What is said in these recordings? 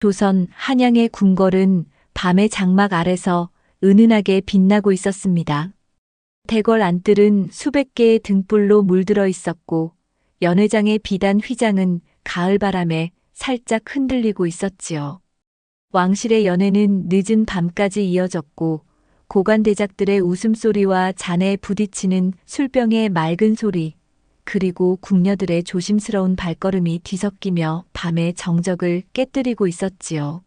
조선 한양의 궁궐은 밤의 장막 아래서 은은하게 빛나고 있었습니다. 대궐 안뜰은 수백 개의 등불로 물들어 있었고 연회장의 비단 휘장은 가을바람에 살짝 흔들리고 있었지요. 왕실의 연회는 늦은 밤까지 이어졌고 고관대작들의 웃음소리와 잔에 부딪히는 술병의 맑은 소리, 그리고 궁녀들의 조심스러운 발걸음이 뒤섞이며 밤의 정적을 깨뜨리고 있었지요.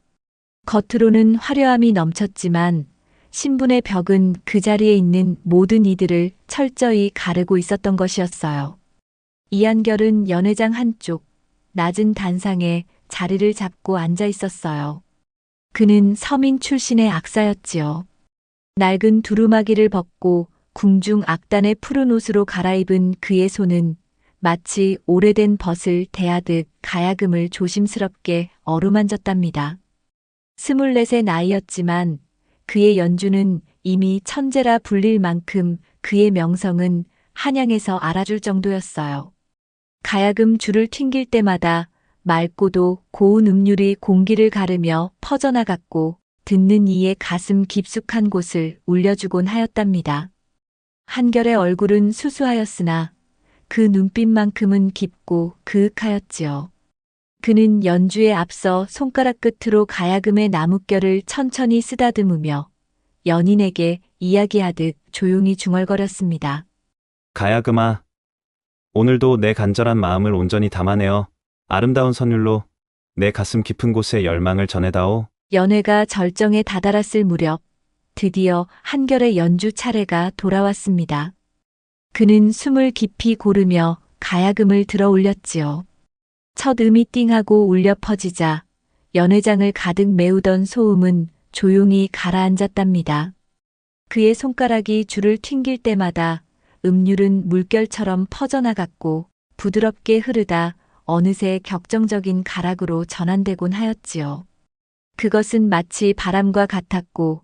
겉으로는 화려함이 넘쳤지만 신분의 벽은 그 자리에 있는 모든 이들을 철저히 가르고 있었던 것이었어요. 이한결은 연회장 한쪽 낮은 단상에 자리를 잡고 앉아 있었어요. 그는 서민 출신의 악사였지요. 낡은 두루마기를 벗고 궁중 악단의 푸른 옷으로 갈아입은 그의 손은 마치 오래된 벗을 대하듯 가야금을 조심스럽게 어루만졌답니다. 24의 나이였지만 그의 연주는 이미 천재라 불릴 만큼 그의 명성은 한양에서 알아줄 정도였어요. 가야금 줄을 튕길 때마다 맑고도 고운 음률이 공기를 가르며 퍼져나갔고 듣는 이의 가슴 깊숙한 곳을 울려주곤 하였답니다. 한결의 얼굴은 수수하였으나 그 눈빛만큼은 깊고 그윽하였지요. 그는 연주에 앞서 손가락 끝으로 가야금의 나뭇결을 천천히 쓰다듬으며 연인에게 이야기하듯 조용히 중얼거렸습니다. 가야금아, 오늘도 내 간절한 마음을 온전히 담아내어 아름다운 선율로 내 가슴 깊은 곳에 열망을 전해다오. 연회가 절정에 다다랐을 무렵 드디어 한결의 연주 차례가 돌아왔습니다. 그는 숨을 깊이 고르며 가야금을 들어 올렸지요. 첫 음이 띵하고 울려 퍼지자 연회장을 가득 메우던 소음은 조용히 가라앉았답니다. 그의 손가락이 줄을 튕길 때마다 음률은 물결처럼 퍼져나갔고 부드럽게 흐르다 어느새 격정적인 가락으로 전환되곤 하였지요. 그것은 마치 바람과 같았고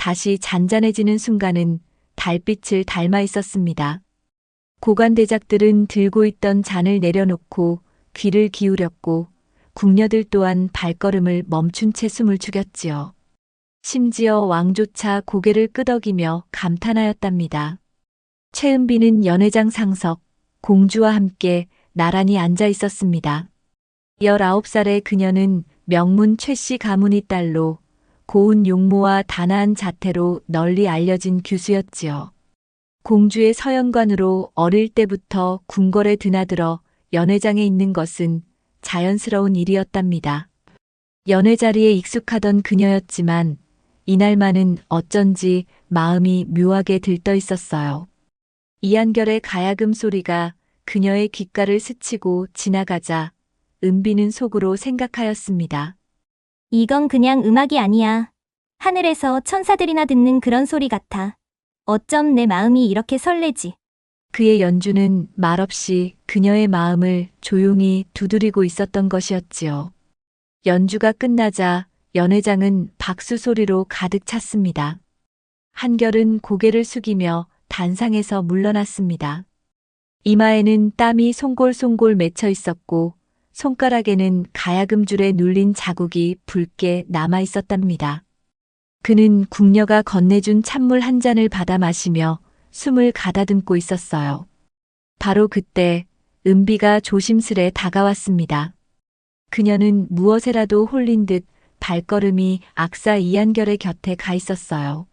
다시 잔잔해지는 순간은 달빛을 닮아 있었습니다. 고관대작들은 들고 있던 잔을 내려놓고 귀를 기울였고 궁녀들 또한 발걸음을 멈춘 채 숨을 죽였지요. 심지어 왕조차 고개를 끄덕이며 감탄하였답니다. 최은비는 연회장 상석, 공주와 함께 나란히 앉아 있었습니다. 19살의 그녀는 명문 최씨 가문의 딸로 고운 용모와 단아한 자태로 널리 알려진 규수였지요. 공주의 서연관으로 어릴 때부터 궁궐에 드나들어 연회장에 있는 것은 자연스러운 일이었답니다. 연회 자리에 익숙하던 그녀였지만 이날만은 어쩐지 마음이 묘하게 들떠 있었어요. 이한결의 가야금 소리가 그녀의 귓가를 스치고 지나가자 은비는 속으로 생각하였습니다. 이건 그냥 음악이 아니야. 하늘에서 천사들이나 듣는 그런 소리 같아. 어쩜 내 마음이 이렇게 설레지? 그의 연주는 말없이 그녀의 마음을 조용히 두드리고 있었던 것이었지요. 연주가 끝나자 연회장은 박수 소리로 가득 찼습니다. 한결은 고개를 숙이며 단상에서 물러났습니다. 이마에는 땀이 송골송골 맺혀 있었고 손가락에는 가야금줄에 눌린 자국이 붉게 남아 있었답니다. 그는 궁녀가 건네준 찬물 한 잔을 받아 마시며 숨을 가다듬고 있었어요. 바로 그때 은비가 조심스레 다가왔습니다. 그녀는 무엇에라도 홀린 듯 발걸음이 악사 이한결의 곁에 가 있었어요.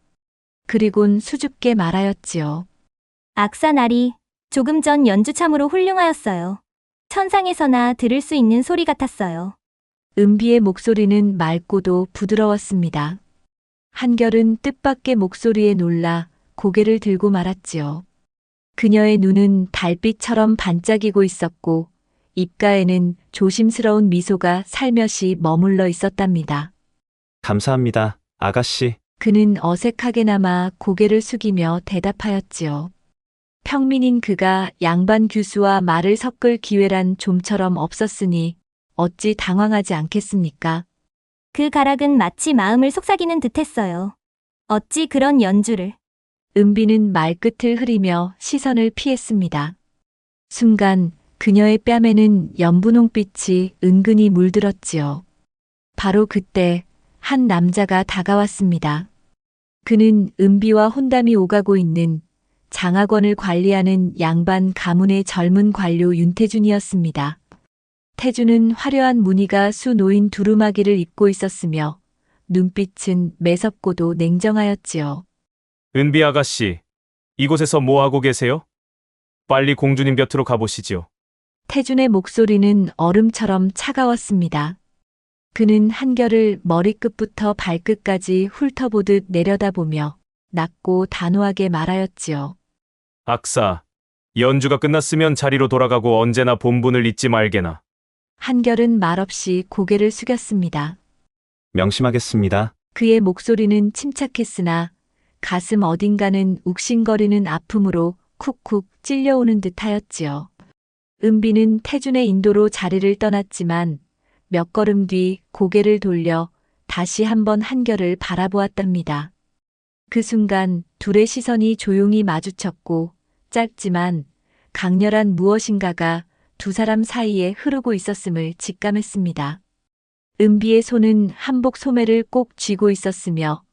그리곤 수줍게 말하였지요. 악사 날이 조금 전 연주 참으로 훌륭하였어요. 천상에서나 들을 수 있는 소리 같았어요. 은비의 목소리는 맑고도 부드러웠습니다. 한결은 뜻밖의 목소리에 놀라 고개를 들고 말았지요. 그녀의 눈은 달빛처럼 반짝이고 있었고 입가에는 조심스러운 미소가 살며시 머물러 있었답니다. 감사합니다, 아가씨. 그는 어색하게나마 고개를 숙이며 대답하였지요. 평민인 그가 양반 규수와 말을 섞을 기회란 좀처럼 없었으니 어찌 당황하지 않겠습니까? 그 가락은 마치 마음을 속삭이는 듯했어요. 어찌 그런 연주를. 은비는 말끝을 흐리며 시선을 피했습니다. 순간 그녀의 뺨에는 연분홍빛이 은근히 물들었지요. 바로 그때 한 남자가 다가왔습니다. 그는 은비와 혼담이 오가고 있는 장학원을 관리하는 양반 가문의 젊은 관료 윤태준이었습니다. 태준은 화려한 무늬가 수 놓인 두루마기를 입고 있었으며 눈빛은 매섭고도 냉정하였지요. 은비 아가씨, 이곳에서 뭐 하고 계세요? 빨리 공주님 곁으로 가보시지요. 태준의 목소리는 얼음처럼 차가웠습니다. 그는 한결을 머리끝부터 발끝까지 훑어보듯 내려다보며 낮고 단호하게 말하였지요. 악사, 연주가 끝났으면 자리로 돌아가고 언제나 본분을 잊지 말게나. 한결은 말없이 고개를 숙였습니다. 명심하겠습니다. 그의 목소리는 침착했으나 가슴 어딘가는 욱신거리는 아픔으로 쿡쿡 찔려오는 듯하였지요. 은비는 태준의 인도로 자리를 떠났지만 몇 걸음 뒤 고개를 돌려 다시 한번 한결을 바라보았답니다. 그 순간 둘의 시선이 조용히 마주쳤고 짧지만 강렬한 무엇인가가 두 사람 사이에 흐르고 있었음을 직감했습니다. 은비의 손은 한복 소매를 꼭 쥐고 있었으며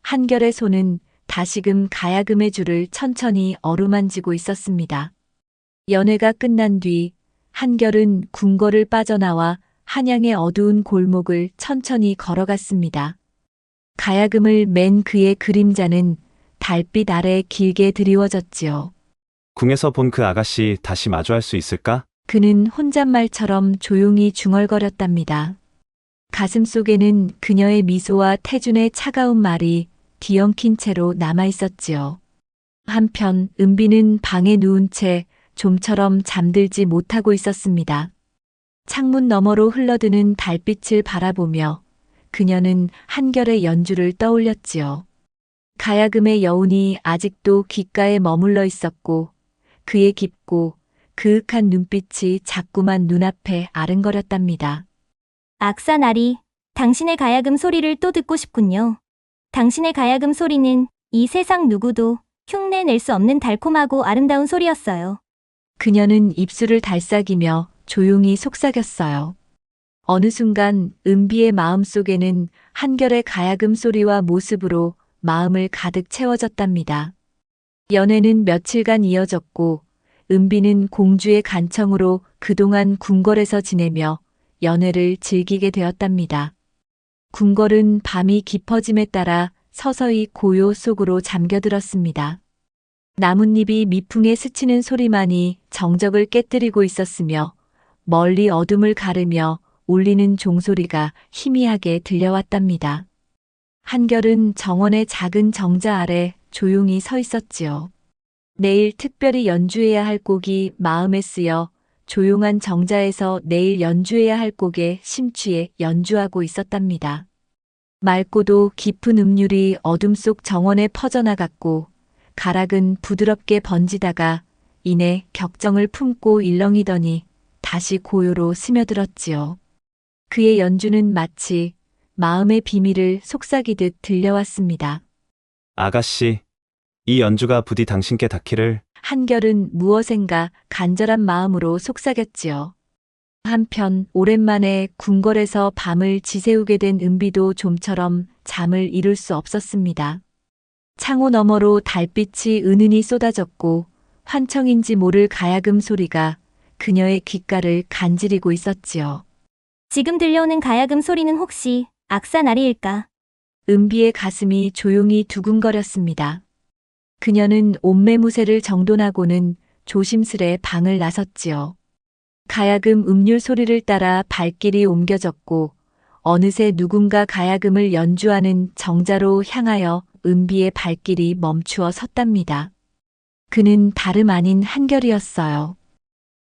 한결의 손은 다시금 가야금의 줄을 천천히 어루만지고 있었습니다. 연회가 끝난 뒤 한결은 궁궐을 빠져나와 한양의 어두운 골목을 천천히 걸어갔습니다. 가야금을 맨 그의 그림자는 달빛 아래 길게 드리워졌지요. 궁에서 본 그 아가씨 다시 마주할 수 있을까? 그는 혼잣말처럼 조용히 중얼거렸답니다. 가슴속에는 그녀의 미소와 태준의 차가운 말이 뒤엉킨 채로 남아있었지요. 한편 은비는 방에 누운 채 좀처럼 잠들지 못하고 있었습니다. 창문 너머로 흘러드는 달빛을 바라보며 그녀는 한결의 연주를 떠올렸지요. 가야금의 여운이 아직도 귓가에 머물러 있었고 그의 깊고 그윽한 눈빛이 자꾸만 눈앞에 아른거렸답니다. 악사 나리, 당신의 가야금 소리를 또 듣고 싶군요. 당신의 가야금 소리는 이 세상 누구도 흉내낼 수 없는 달콤하고 아름다운 소리였어요. 그녀는 입술을 달싹이며 조용히 속삭였어요. 어느 순간 은비의 마음속에는 한결의 가야금 소리와 모습으로 마음을 가득 채워졌답니다. 연애는 며칠간 이어졌고 은비는 공주의 간청으로 그동안 궁궐에서 지내며 연애를 즐기게 되었답니다. 궁궐은 밤이 깊어짐에 따라 서서히 고요 속으로 잠겨들었습니다. 나뭇잎이 미풍에 스치는 소리만이 정적을 깨뜨리고 있었으며 멀리 어둠을 가르며 울리는 종소리가 희미하게 들려왔답니다. 한결은 정원의 작은 정자 아래 조용히 서 있었지요. 내일 특별히 연주해야 할 곡이 마음에 쓰여 조용한 정자에서 내일 연주해야 할 곡에 심취해 연주하고 있었답니다. 맑고도 깊은 음률이 어둠 속 정원에 퍼져나갔고 가락은 부드럽게 번지다가 이내 격정을 품고 일렁이더니 다시 고요로 스며들었지요. 그의 연주는 마치 마음의 비밀을 속삭이듯 들려왔습니다. 아가씨, 이 연주가 부디 당신께 닿기를. 한결은 무엇인가 간절한 마음으로 속삭였지요. 한편 오랜만에 궁궐에서 밤을 지새우게 된 은비도 좀처럼 잠을 이룰 수 없었습니다. 창호 너머로 달빛이 은은히 쏟아졌고 환청인지 모를 가야금 소리가 그녀의 귓가를 간지리고 있었지요. 지금 들려오는 가야금 소리는 혹시 악사 나리일까? 은비의 가슴이 조용히 두근거렸습니다. 그녀는 옷매무새를 정돈하고는 조심스레 방을 나섰지요. 가야금 음률 소리를 따라 발길이 옮겨졌고 어느새 누군가 가야금을 연주하는 정자로 향하여 은비의 발길이 멈추어 섰답니다. 그는 다름 아닌 한결이었어요.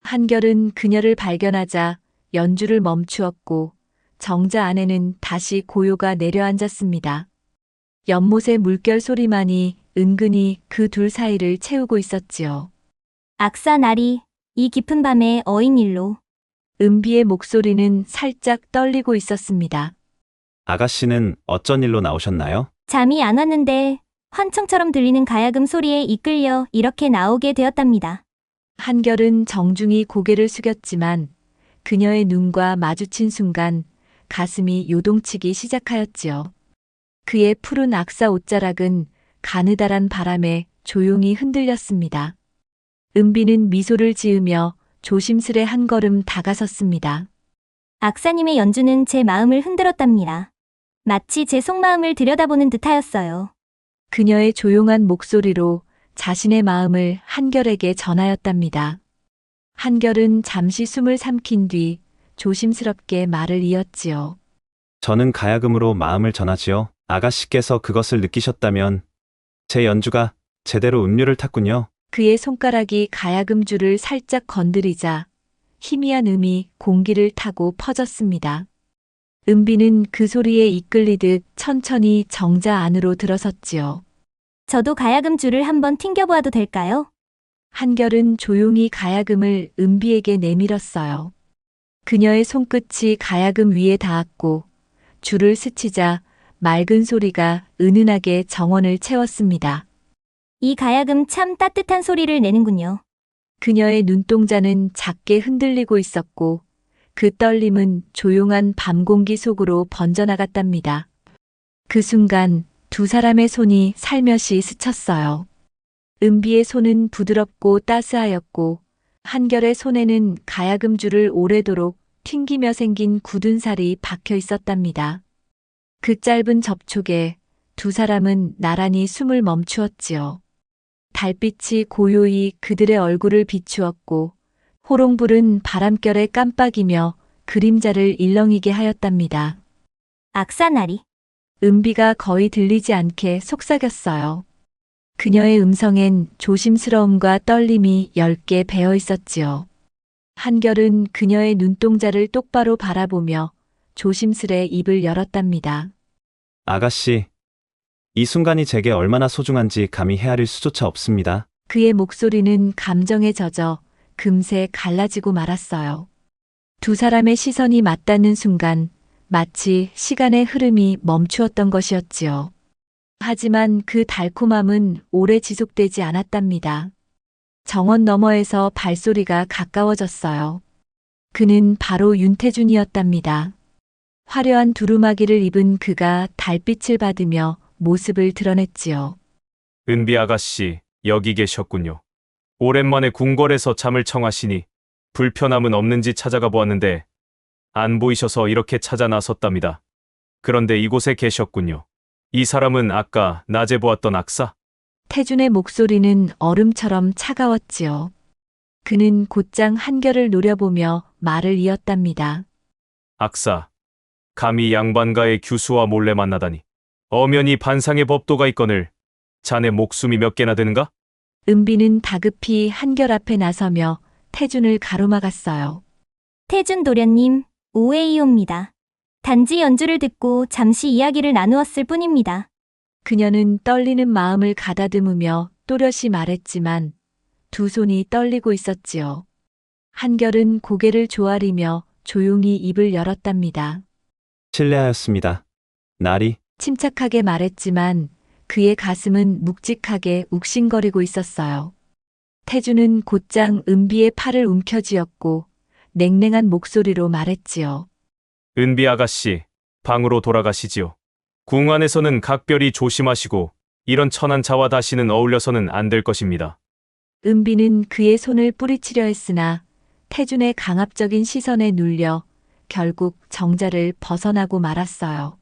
한결은 그녀를 발견하자 연주를 멈추었고 정자 안에는 다시 고요가 내려앉았습니다. 연못의 물결 소리만이 은근히 그 둘 사이를 채우고 있었지요. 악사 나리, 이 깊은 밤에 어인 일로. 은비의 목소리는 살짝 떨리고 있었습니다. 아가씨는 어쩐 일로 나오셨나요? 잠이 안 왔는데 환청처럼 들리는 가야금 소리에 이끌려 이렇게 나오게 되었답니다. 한결은 정중히 고개를 숙였지만 그녀의 눈과 마주친 순간 가슴이 요동치기 시작하였지요. 그의 푸른 악사 옷자락은 가느다란 바람에 조용히 흔들렸습니다. 은비는 미소를 지으며 조심스레 한 걸음 다가섰습니다. 악사님의 연주는 제 마음을 흔들었답니다. 마치 제 속마음을 들여다보는 듯하였어요. 그녀의 조용한 목소리로 자신의 마음을 한결에게 전하였답니다. 한결은 잠시 숨을 삼킨 뒤 조심스럽게 말을 이었지요. 저는 가야금으로 마음을 전하지요. 아가씨께서 그것을 느끼셨다면 제 연주가 제대로 운율을 탔군요. 그의 손가락이 가야금 줄을 살짝 건드리자 희미한 음이 공기를 타고 퍼졌습니다. 은비는 그 소리에 이끌리듯 천천히 정자 안으로 들어섰지요. 저도 가야금 줄을 한번 튕겨보아도 될까요? 한결은 조용히 가야금을 은비에게 내밀었어요. 그녀의 손끝이 가야금 위에 닿았고 줄을 스치자 맑은 소리가 은은하게 정원을 채웠습니다. 이 가야금 참 따뜻한 소리를 내는군요. 그녀의 눈동자는 작게 흔들리고 있었고 그 떨림은 조용한 밤 공기 속으로 번져나갔답니다. 그 순간 두 사람의 손이 살며시 스쳤어요. 은비의 손은 부드럽고 따스하였고 한결의 손에는 가야금 줄을 오래도록 튕기며 생긴 굳은 살이 박혀 있었답니다. 그 짧은 접촉에 두 사람은 나란히 숨을 멈추었지요. 달빛이 고요히 그들의 얼굴을 비추었고 호롱불은 바람결에 깜빡이며 그림자를 일렁이게 하였답니다. 악사나리. 은비가 거의 들리지 않게 속삭였어요. 그녀의 음성엔 조심스러움과 떨림이 엷게 배어 있었지요. 한결은 그녀의 눈동자를 똑바로 바라보며 조심스레 입을 열었답니다. 아가씨, 이 순간이 제게 얼마나 소중한지 감히 헤아릴 수조차 없습니다. 그의 목소리는 감정에 젖어 금세 갈라지고 말았어요. 두 사람의 시선이 맞닿는 순간 마치 시간의 흐름이 멈추었던 것이었지요. 하지만 그 달콤함은 오래 지속되지 않았답니다. 정원 너머에서 발소리가 가까워졌어요. 그는 바로 윤태준이었답니다. 화려한 두루마기를 입은 그가 달빛을 받으며 모습을 드러냈지요. 은비 아가씨, 여기 계셨군요. 오랜만에 궁궐에서 잠을 청하시니 불편함은 없는지 찾아가 보았는데 안 보이셔서 이렇게 찾아 나섰답니다. 그런데 이곳에 계셨군요. 이 사람은 아까 낮에 보았던 악사? 태준의 목소리는 얼음처럼 차가웠지요. 그는 곧장 한결을 노려보며 말을 이었답니다. 악사. 감히 양반가의 규수와 몰래 만나다니. 엄연히 반상의 법도가 있거늘 자네 목숨이 몇 개나 되는가? 은비는 다급히 한결 앞에 나서며 태준을 가로막았어요. 태준 도련님, 오해이옵니다. 단지 연주를 듣고 잠시 이야기를 나누었을 뿐입니다. 그녀는 떨리는 마음을 가다듬으며 또렷이 말했지만 두 손이 떨리고 있었지요. 한결은 고개를 조아리며 조용히 입을 열었답니다. 실례하였습니다. 나리, 침착하게 말했지만 그의 가슴은 묵직하게 욱신거리고 있었어요. 태준은 곧장 은비의 팔을 움켜쥐었고 냉랭한 목소리로 말했지요. 은비 아가씨, 방으로 돌아가시지요. 궁 안에서는 각별히 조심하시고 이런 천한 자와 다시는 어울려서는 안 될 것입니다. 은비는 그의 손을 뿌리치려 했으나 태준의 강압적인 시선에 눌려 결국 정자를 벗어나고 말았어요.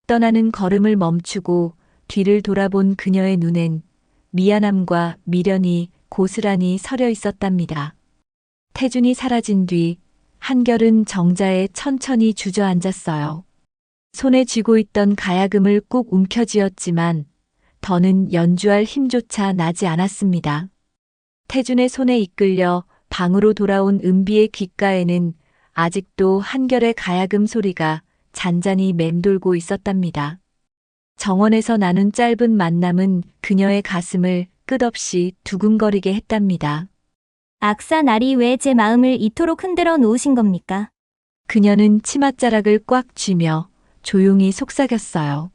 떠나는 걸음을 멈추고 뒤를 돌아본 그녀의 눈엔 미안함과 미련이 고스란히 서려 있었답니다. 태준이 사라진 뒤 한결은 정자에 천천히 주저앉았어요. 손에 쥐고 있던 가야금을 꾹 움켜쥐었지만 더는 연주할 힘조차 나지 않았습니다. 태준의 손에 이끌려 방으로 돌아온 은비의 귓가에는 아직도 한결의 가야금 소리가 잔잔히 맴돌고 있었답니다. 정원에서 나눈 짧은 만남은 그녀의 가슴을 끝없이 두근거리게 했답니다. 악사나리 왜 제 마음을 이토록 흔들어 놓으신 겁니까? 그녀는 치맛자락을 꽉 쥐며 조용히 속삭였어요.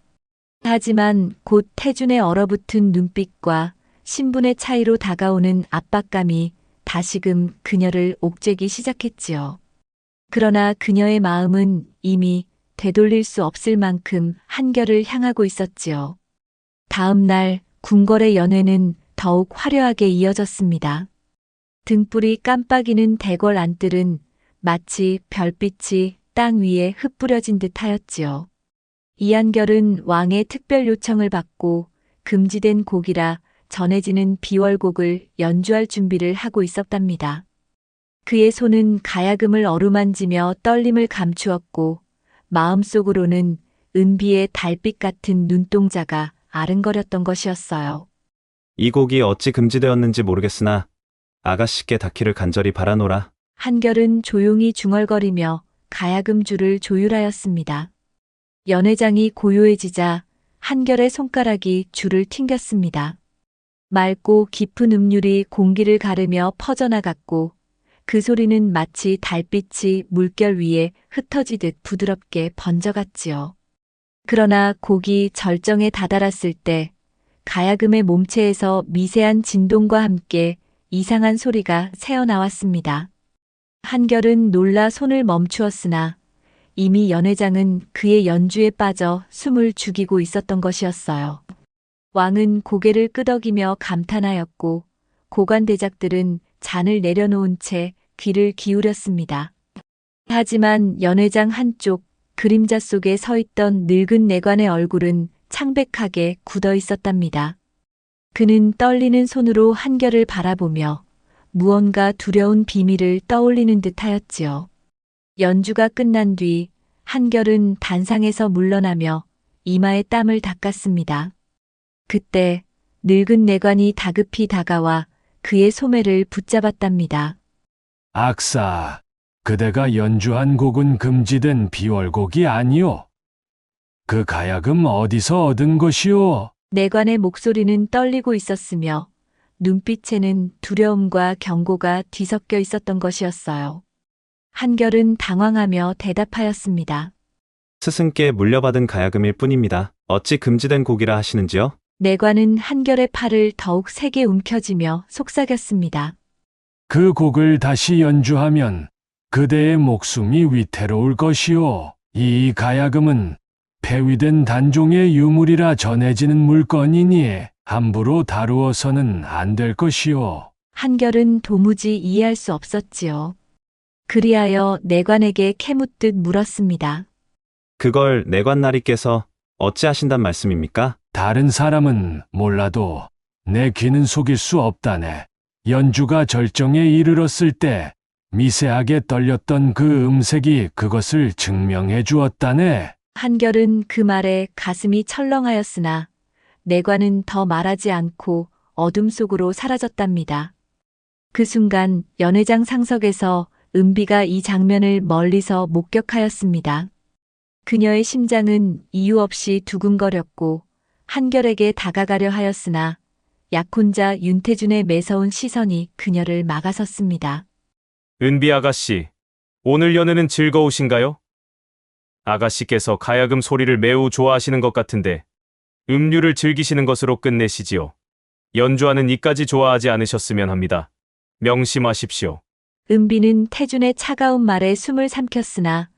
하지만 곧 태준의 얼어붙은 눈빛과 신분의 차이로 다가오는 압박감이 다시금 그녀를 옥죄기 시작했지요. 그러나 그녀의 마음은 이미 되돌릴 수 없을 만큼 한결을 향하고 있었지요. 다음 날 궁궐의 연회는 더욱 화려하게 이어졌습니다. 등불이 깜빡이는 대궐 안뜰은 마치 별빛이 땅 위에 흩뿌려진 듯 하였지요. 이한결은 왕의 특별 요청을 받고 금지된 곡이라 전해지는 비월곡을 연주할 준비를 하고 있었답니다. 그의 손은 가야금을 어루만지며 떨림을 감추었고 마음속으로는 은비의 달빛 같은 눈동자가 아른거렸던 것이었어요. 이 곡이 어찌 금지되었는지 모르겠으나 아가씨께 닿기를 간절히 바라노라. 한결은 조용히 중얼거리며 가야금 줄을 조율하였습니다. 연회장이 고요해지자 한결의 손가락이 줄을 튕겼습니다. 맑고 깊은 음률이 공기를 가르며 퍼져나갔고 그 소리는 마치 달빛이 물결 위에 흩어지듯 부드럽게 번져갔지요. 그러나 곡이 절정에 다다랐을 때 가야금의 몸체에서 미세한 진동과 함께 이상한 소리가 새어나왔습니다. 한결은 놀라 손을 멈추었으나 이미 연회장은 그의 연주에 빠져 숨을 죽이고 있었던 것이었어요. 왕은 고개를 끄덕이며 감탄하였고 고관대작들은 잔을 내려놓은 채 귀를 기울였습니다. 하지만 연회장 한쪽 그림자 속에 서 있던 늙은 내관의 얼굴은 창백하게 굳어 있었답니다. 그는 떨리는 손으로 한결을 바라보며 무언가 두려운 비밀을 떠올리는 듯 하였지요. 연주가 끝난 뒤 한결은 단상에서 물러나며 이마에 땀을 닦았습니다. 그때 늙은 내관이 다급히 다가와 그의 소매를 붙잡았답니다. 악사, 그대가 연주한 곡은 금지된 비월곡이 아니오. 그 가야금 어디서 얻은 것이오? 내관의 목소리는 떨리고 있었으며 눈빛에는 두려움과 경고가 뒤섞여 있었던 것이었어요. 한결은 당황하며 대답하였습니다. 스승께 물려받은 가야금일 뿐입니다. 어찌 금지된 곡이라 하시는지요? 내관은 한결의 팔을 더욱 세게 움켜쥐며 속삭였습니다. 그 곡을 다시 연주하면 그대의 목숨이 위태로울 것이오. 이 가야금은 폐위된 단종의 유물이라 전해지는 물건이니 함부로 다루어서는 안 될 것이오. 한결은 도무지 이해할 수 없었지요. 그리하여 내관에게 캐묻듯 물었습니다. 그걸 내관나리께서 어찌 하신단 말씀입니까? 다른 사람은 몰라도 내 귀는 속일 수 없다네. 연주가 절정에 이르렀을 때 미세하게 떨렸던 그 음색이 그것을 증명해 주었다네. 한결은 그 말에 가슴이 철렁하였으나 내관은 더 말하지 않고 어둠 속으로 사라졌답니다. 그 순간 연회장 상석에서 은비가 이 장면을 멀리서 목격하였습니다. 그녀의 심장은 이유 없이 두근거렸고 한결에게 다가가려 하였으나 약혼자 윤태준의 매서운 시선이 그녀를 막아섰습니다. 은비 아가씨, 오늘 연애는 즐거우신가요? 아가씨께서 가야금 소리를 매우 좋아하시는 것 같은데 음료를 즐기시는 것으로 끝내시지요. 연주하는 이까지 좋아하지 않으셨으면 합니다. 명심하십시오. 은비는 태준의 차가운 말에 숨을 삼켰으나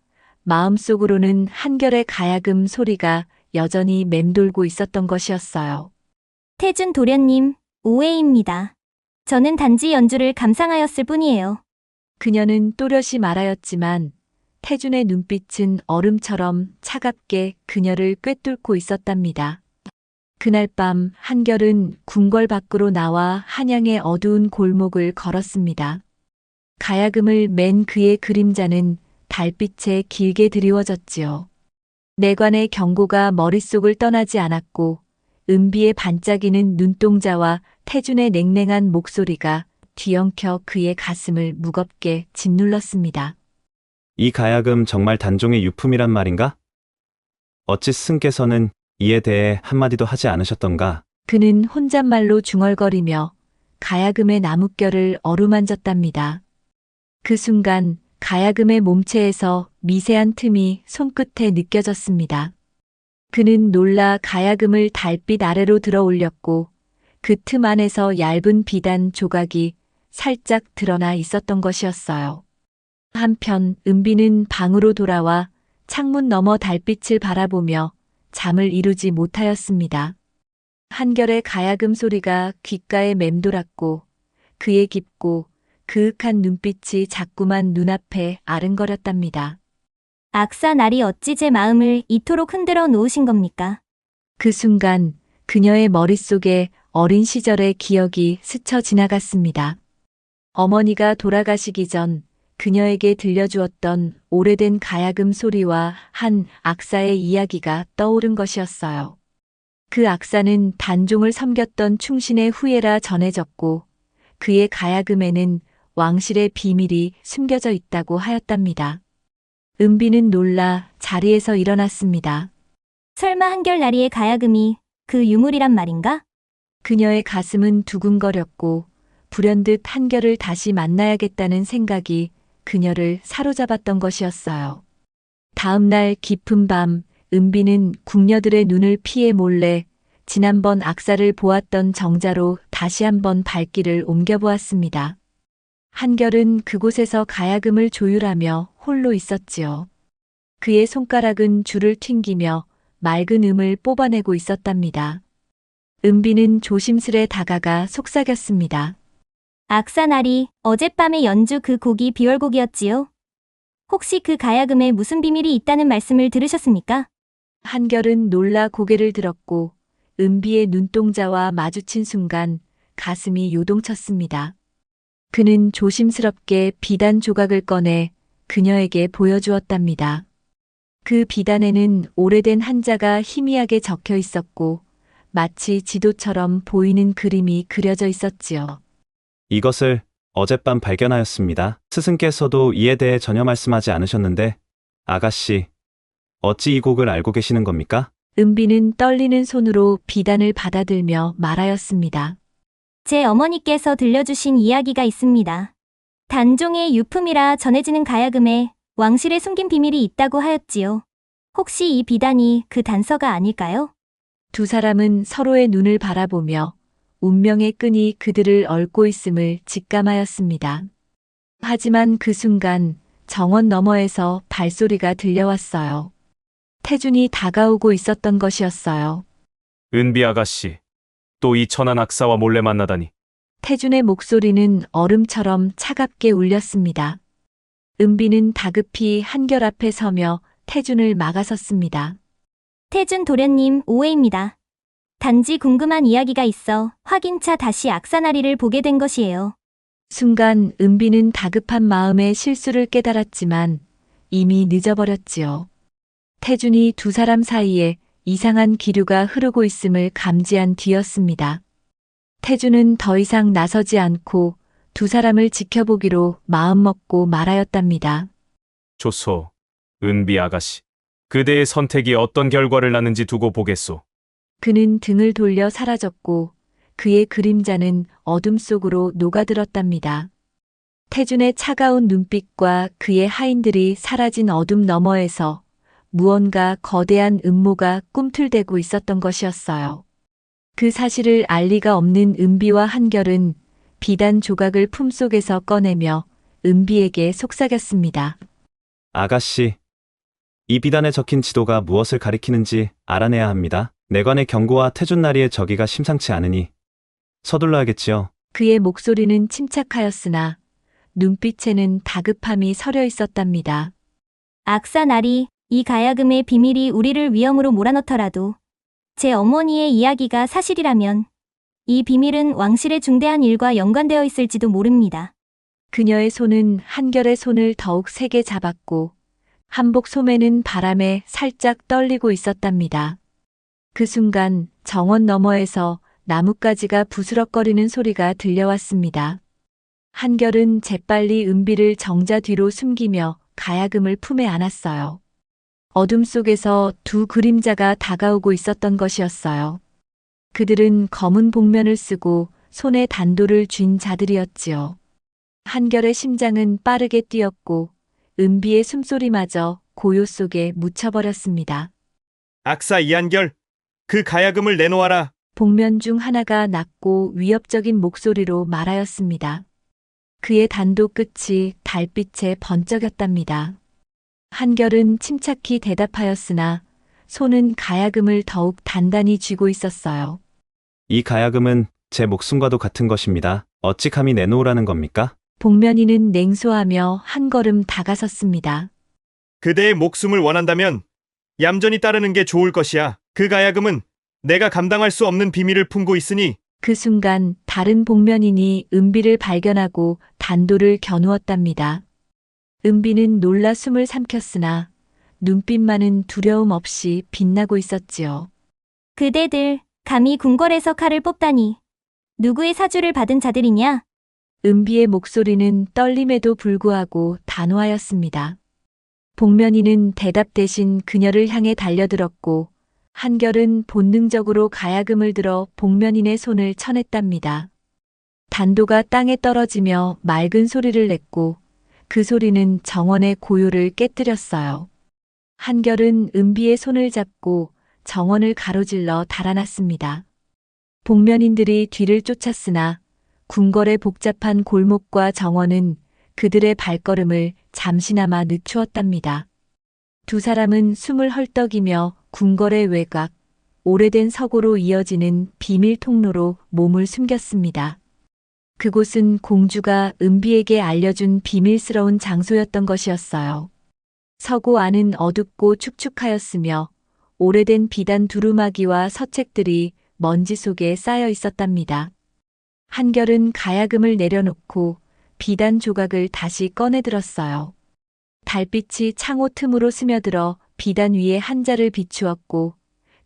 마음속으로는 한결의 가야금 소리가 여전히 맴돌고 있었던 것이었어요. 태준 도련님, 오해입니다. 저는 단지 연주를 감상하였을 뿐이에요. 그녀는 또렷이 말하였지만 태준의 눈빛은 얼음처럼 차갑게 그녀를 꿰뚫고 있었답니다. 그날 밤 한결은 궁궐 밖으로 나와 한양의 어두운 골목을 걸었습니다. 가야금을 맨 그의 그림자는 달빛에 길게 드리워졌지요. 내관의 경고가 머릿속을 떠나지 않았고 은비의 반짝이는 눈동자와 태준의 냉랭한 목소리가 뒤엉켜 그의 가슴을 무겁게 짓눌렀습니다. 이 가야금 정말 단종의 유품이란 말인가? 어찌 스승께서는 이에 대해 한마디도 하지 않으셨던가? 그는 혼잣말로 중얼거리며 가야금의 나뭇결을 어루만졌답니다. 그 순간 가야금의 몸체에서 미세한 틈이 손끝에 느껴졌습니다. 그는 놀라 가야금을 달빛 아래로 들어 올렸고 그 틈 안에서 얇은 비단 조각이 살짝 드러나 있었던 것이었어요. 한편 은비는 방으로 돌아와 창문 너머 달빛을 바라보며 잠을 이루지 못하였습니다. 한결의 가야금 소리가 귓가에 맴돌았고 그의 깊고 그윽한 눈빛이 자꾸만 눈앞에 아른거렸답니다. 악사 날이 어찌 제 마음을 이토록 흔들어 놓으신 겁니까? 그 순간 그녀의 머릿속에 어린 시절의 기억이 스쳐 지나갔습니다. 어머니가 돌아가시기 전 그녀에게 들려주었던 오래된 가야금 소리와 한 악사의 이야기가 떠오른 것이었어요. 그 악사는 단종을 섬겼던 충신의 후예라 전해졌고 그의 가야금에는 왕실의 비밀이 숨겨져 있다고 하였답니다. 은비는 놀라 자리에서 일어났습니다. 설마 한결나리의 가야금이 그 유물이란 말인가? 그녀의 가슴은 두근거렸고 불현듯 한결을 다시 만나야겠다는 생각이 그녀를 사로잡았던 것이었어요. 다음 날 깊은 밤 은비는 궁녀들의 눈을 피해 몰래 지난번 악사를 보았던 정자로 다시 한번 발길을 옮겨보았습니다. 한결은 그곳에서 가야금을 조율하며 홀로 있었지요. 그의 손가락은 줄을 튕기며 맑은 음을 뽑아내고 있었답니다. 은비는 조심스레 다가가 속삭였습니다. 악사 날이 어젯밤에 연주 그 곡이 비월곡이었지요? 혹시 그 가야금에 무슨 비밀이 있다는 말씀을 들으셨습니까? 한결은 놀라 고개를 들었고 은비의 눈동자와 마주친 순간 가슴이 요동쳤습니다. 그는 조심스럽게 비단 조각을 꺼내 그녀에게 보여주었답니다. 그 비단에는 오래된 한자가 희미하게 적혀 있었고 마치 지도처럼 보이는 그림이 그려져 있었지요. 이것을 어젯밤 발견하였습니다. 스승께서도 이에 대해 전혀 말씀하지 않으셨는데, 아가씨, 어찌 이 곡을 알고 계시는 겁니까? 은비는 떨리는 손으로 비단을 받아들며 말하였습니다. 제 어머니께서 들려주신 이야기가 있습니다. 단종의 유품이라 전해지는 가야금에 왕실에 숨긴 비밀이 있다고 하였지요. 혹시 이 비단이 그 단서가 아닐까요? 두 사람은 서로의 눈을 바라보며 운명의 끈이 그들을 얽고 있음을 직감하였습니다. 하지만 그 순간 정원 너머에서 발소리가 들려왔어요. 태준이 다가오고 있었던 것이었어요. 은비 아가씨, 또 이 천한 악사와 몰래 만나다니. 태준의 목소리는 얼음처럼 차갑게 울렸습니다. 은비는 다급히 한결 앞에 서며 태준을 막아섰습니다. 태준 도련님 오해입니다. 단지 궁금한 이야기가 있어 확인차 다시 악사나리를 보게 된 것이에요. 순간 은비는 다급한 마음에 실수를 깨달았지만 이미 늦어버렸지요. 태준이 두 사람 사이에 이상한 기류가 흐르고 있음을 감지한 뒤였습니다. 태준은 더 이상 나서지 않고 두 사람을 지켜보기로 마음먹고 말하였답니다. 좋소, 은비 아가씨. 그대의 선택이 어떤 결과를 낳는지 두고 보겠소. 그는 등을 돌려 사라졌고 그의 그림자는 어둠 속으로 녹아들었답니다. 태준의 차가운 눈빛과 그의 하인들이 사라진 어둠 너머에서 무언가 거대한 음모가 꿈틀대고 있었던 것이었어요. 그 사실을 알 리가 없는 은비와 한결은 비단 조각을 품속에서 꺼내며 은비에게 속삭였습니다. 아가씨, 이 비단에 적힌 지도가 무엇을 가리키는지 알아내야 합니다. 내관의 경고와 태준나리의 저기가 심상치 않으니 서둘러야겠지요. 그의 목소리는 침착하였으나 눈빛에는 다급함이 서려 있었답니다. 악사나리, 이 가야금의 비밀이 우리를 위험으로 몰아넣더라도 제 어머니의 이야기가 사실이라면 이 비밀은 왕실의 중대한 일과 연관되어 있을지도 모릅니다. 그녀의 손은 한결의 손을 더욱 세게 잡았고 한복 소매는 바람에 살짝 떨리고 있었답니다. 그 순간 정원 너머에서 나뭇가지가 부스럭거리는 소리가 들려왔습니다. 한결은 재빨리 은비를 정자 뒤로 숨기며 가야금을 품에 안았어요. 어둠 속에서 두 그림자가 다가오고 있었던 것이었어요. 그들은 검은 복면을 쓰고 손에 단도를 쥔 자들이었지요. 한결의 심장은 빠르게 뛰었고 은비의 숨소리마저 고요 속에 묻혀버렸습니다. 악사 이한결, 그 가야금을 내놓아라. 복면 중 하나가 낮고 위협적인 목소리로 말하였습니다. 그의 단도 끝이 달빛에 번쩍였답니다. 한결은 침착히 대답하였으나 손은 가야금을 더욱 단단히 쥐고 있었어요. 이 가야금은 제 목숨과도 같은 것입니다. 어찌 감히 내놓으라는 겁니까? 복면이는 냉소하며 한 걸음 다가섰습니다. 그대의 목숨을 원한다면 얌전히 따르는 게 좋을 것이야. 그 가야금은 내가 감당할 수 없는 비밀을 품고 있으니 그 순간 다른 복면인이 은비를 발견하고 단도를 겨누었답니다. 은비는 놀라 숨을 삼켰으나 눈빛만은 두려움 없이 빛나고 있었지요. 그대들 감히 궁궐에서 칼을 뽑다니. 누구의 사주를 받은 자들이냐? 은비의 목소리는 떨림에도 불구하고 단호하였습니다. 복면이는 대답 대신 그녀를 향해 달려들었고 한결은 본능적으로 가야금을 들어 복면인의 손을 쳐냈답니다. 단도가 땅에 떨어지며 맑은 소리를 냈고 그 소리는 정원의 고요를 깨뜨렸어요. 한결은 은비의 손을 잡고 정원을 가로질러 달아났습니다. 복면인들이 뒤를 쫓았으나 궁궐의 복잡한 골목과 정원은 그들의 발걸음을 잠시나마 늦추었답니다. 두 사람은 숨을 헐떡이며 궁궐의 외곽, 오래된 서고로 이어지는 비밀 통로로 몸을 숨겼습니다. 그곳은 공주가 은비에게 알려준 비밀스러운 장소였던 것이었어요. 서고 안은 어둡고 축축하였으며 오래된 비단 두루마기와 서책들이 먼지 속에 쌓여 있었답니다. 한결은 가야금을 내려놓고 비단 조각을 다시 꺼내 들었어요. 달빛이 창호 틈으로 스며들어 비단 위에 한자를 비추었고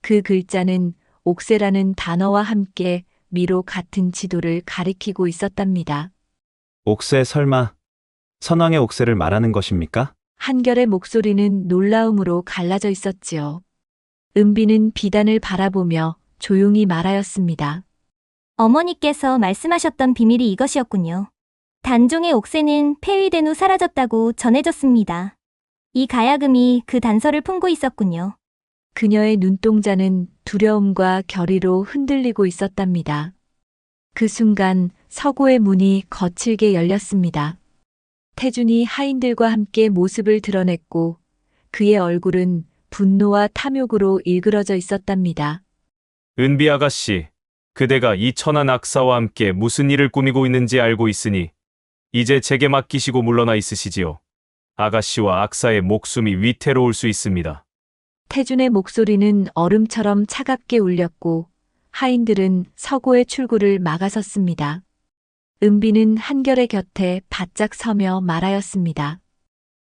그 글자는 옥새라는 단어와 함께 미로 같은 지도를 가리키고 있었답니다. 옥새 설마 선왕의 옥새를 말하는 것입니까? 한결의 목소리는 놀라움으로 갈라져 있었지요. 은비는 비단을 바라보며 조용히 말하였습니다. 어머니께서 말씀하셨던 비밀이 이것이었군요. 단종의 옥새는 폐위된 후 사라졌다고 전해졌습니다. 이 가야금이 그 단서를 품고 있었군요. 그녀의 눈동자는 두려움과 결의로 흔들리고 있었답니다. 그 순간 서고의 문이 거칠게 열렸습니다. 태준이 하인들과 함께 모습을 드러냈고 그의 얼굴은 분노와 탐욕으로 일그러져 있었답니다. 은비 아가씨, 그대가 이 천한 악사와 함께 무슨 일을 꾸미고 있는지 알고 있으니 이제 제게 맡기시고 물러나 있으시지요. 아가씨와 악사의 목숨이 위태로울 수 있습니다. 태준의 목소리는 얼음처럼 차갑게 울렸고 하인들은 서고의 출구를 막아섰습니다. 은비는 한결의 곁에 바짝 서며 말하였습니다.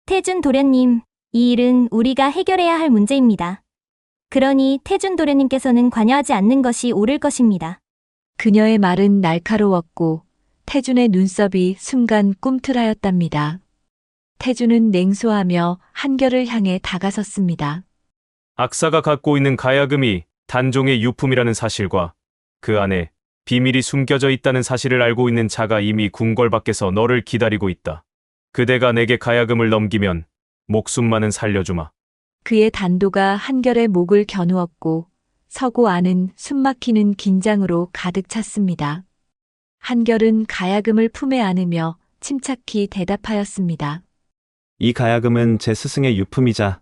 태준 도련님, 이 일은 우리가 해결해야 할 문제입니다. 그러니 태준 도련님께서는 관여하지 않는 것이 옳을 것입니다. 그녀의 말은 날카로웠고 태준의 눈썹이 순간 꿈틀하였답니다. 태준은 냉소하며 한결을 향해 다가섰습니다. 악사가 갖고 있는 가야금이 단종의 유품이라는 사실과 그 안에 비밀이 숨겨져 있다는 사실을 알고 있는 자가 이미 궁궐 밖에서 너를 기다리고 있다. 그대가 내게 가야금을 넘기면 목숨만은 살려주마. 그의 단도가 한결의 목을 겨누었고 서고 안은 숨막히는 긴장으로 가득 찼습니다. 한결은 가야금을 품에 안으며 침착히 대답하였습니다. 이 가야금은 제 스승의 유품이자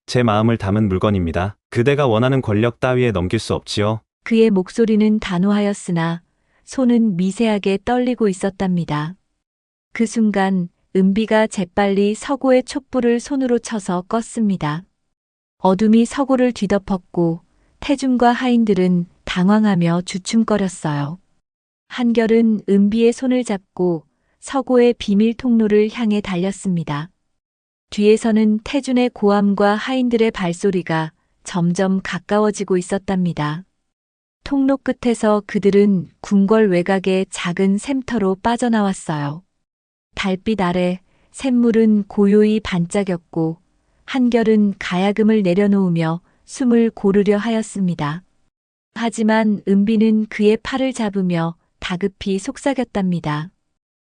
제 마음을 담은 물건입니다. 그대가 원하는 권력 따위에 넘길 수 없지요. 그의 목소리는 단호하였으나 손은 미세하게 떨리고 있었답니다. 그 순간 은비가 재빨리 서고의 촛불을 손으로 쳐서 껐습니다. 어둠이 서고를 뒤덮었고 태준과 하인들은 당황하며 주춤거렸어요. 한결은 은비의 손을 잡고 서고의 비밀 통로를 향해 달렸습니다. 뒤에서는 태준의 고함과 하인들의 발소리가 점점 가까워지고 있었답니다. 통로 끝에서 그들은 궁궐 외곽의 작은 샘터로 빠져나왔어요. 달빛 아래 샘물은 고요히 반짝였고 한결은 가야금을 내려놓으며 숨을 고르려 하였습니다. 하지만 은비는 그의 팔을 잡으며 다급히 속삭였답니다.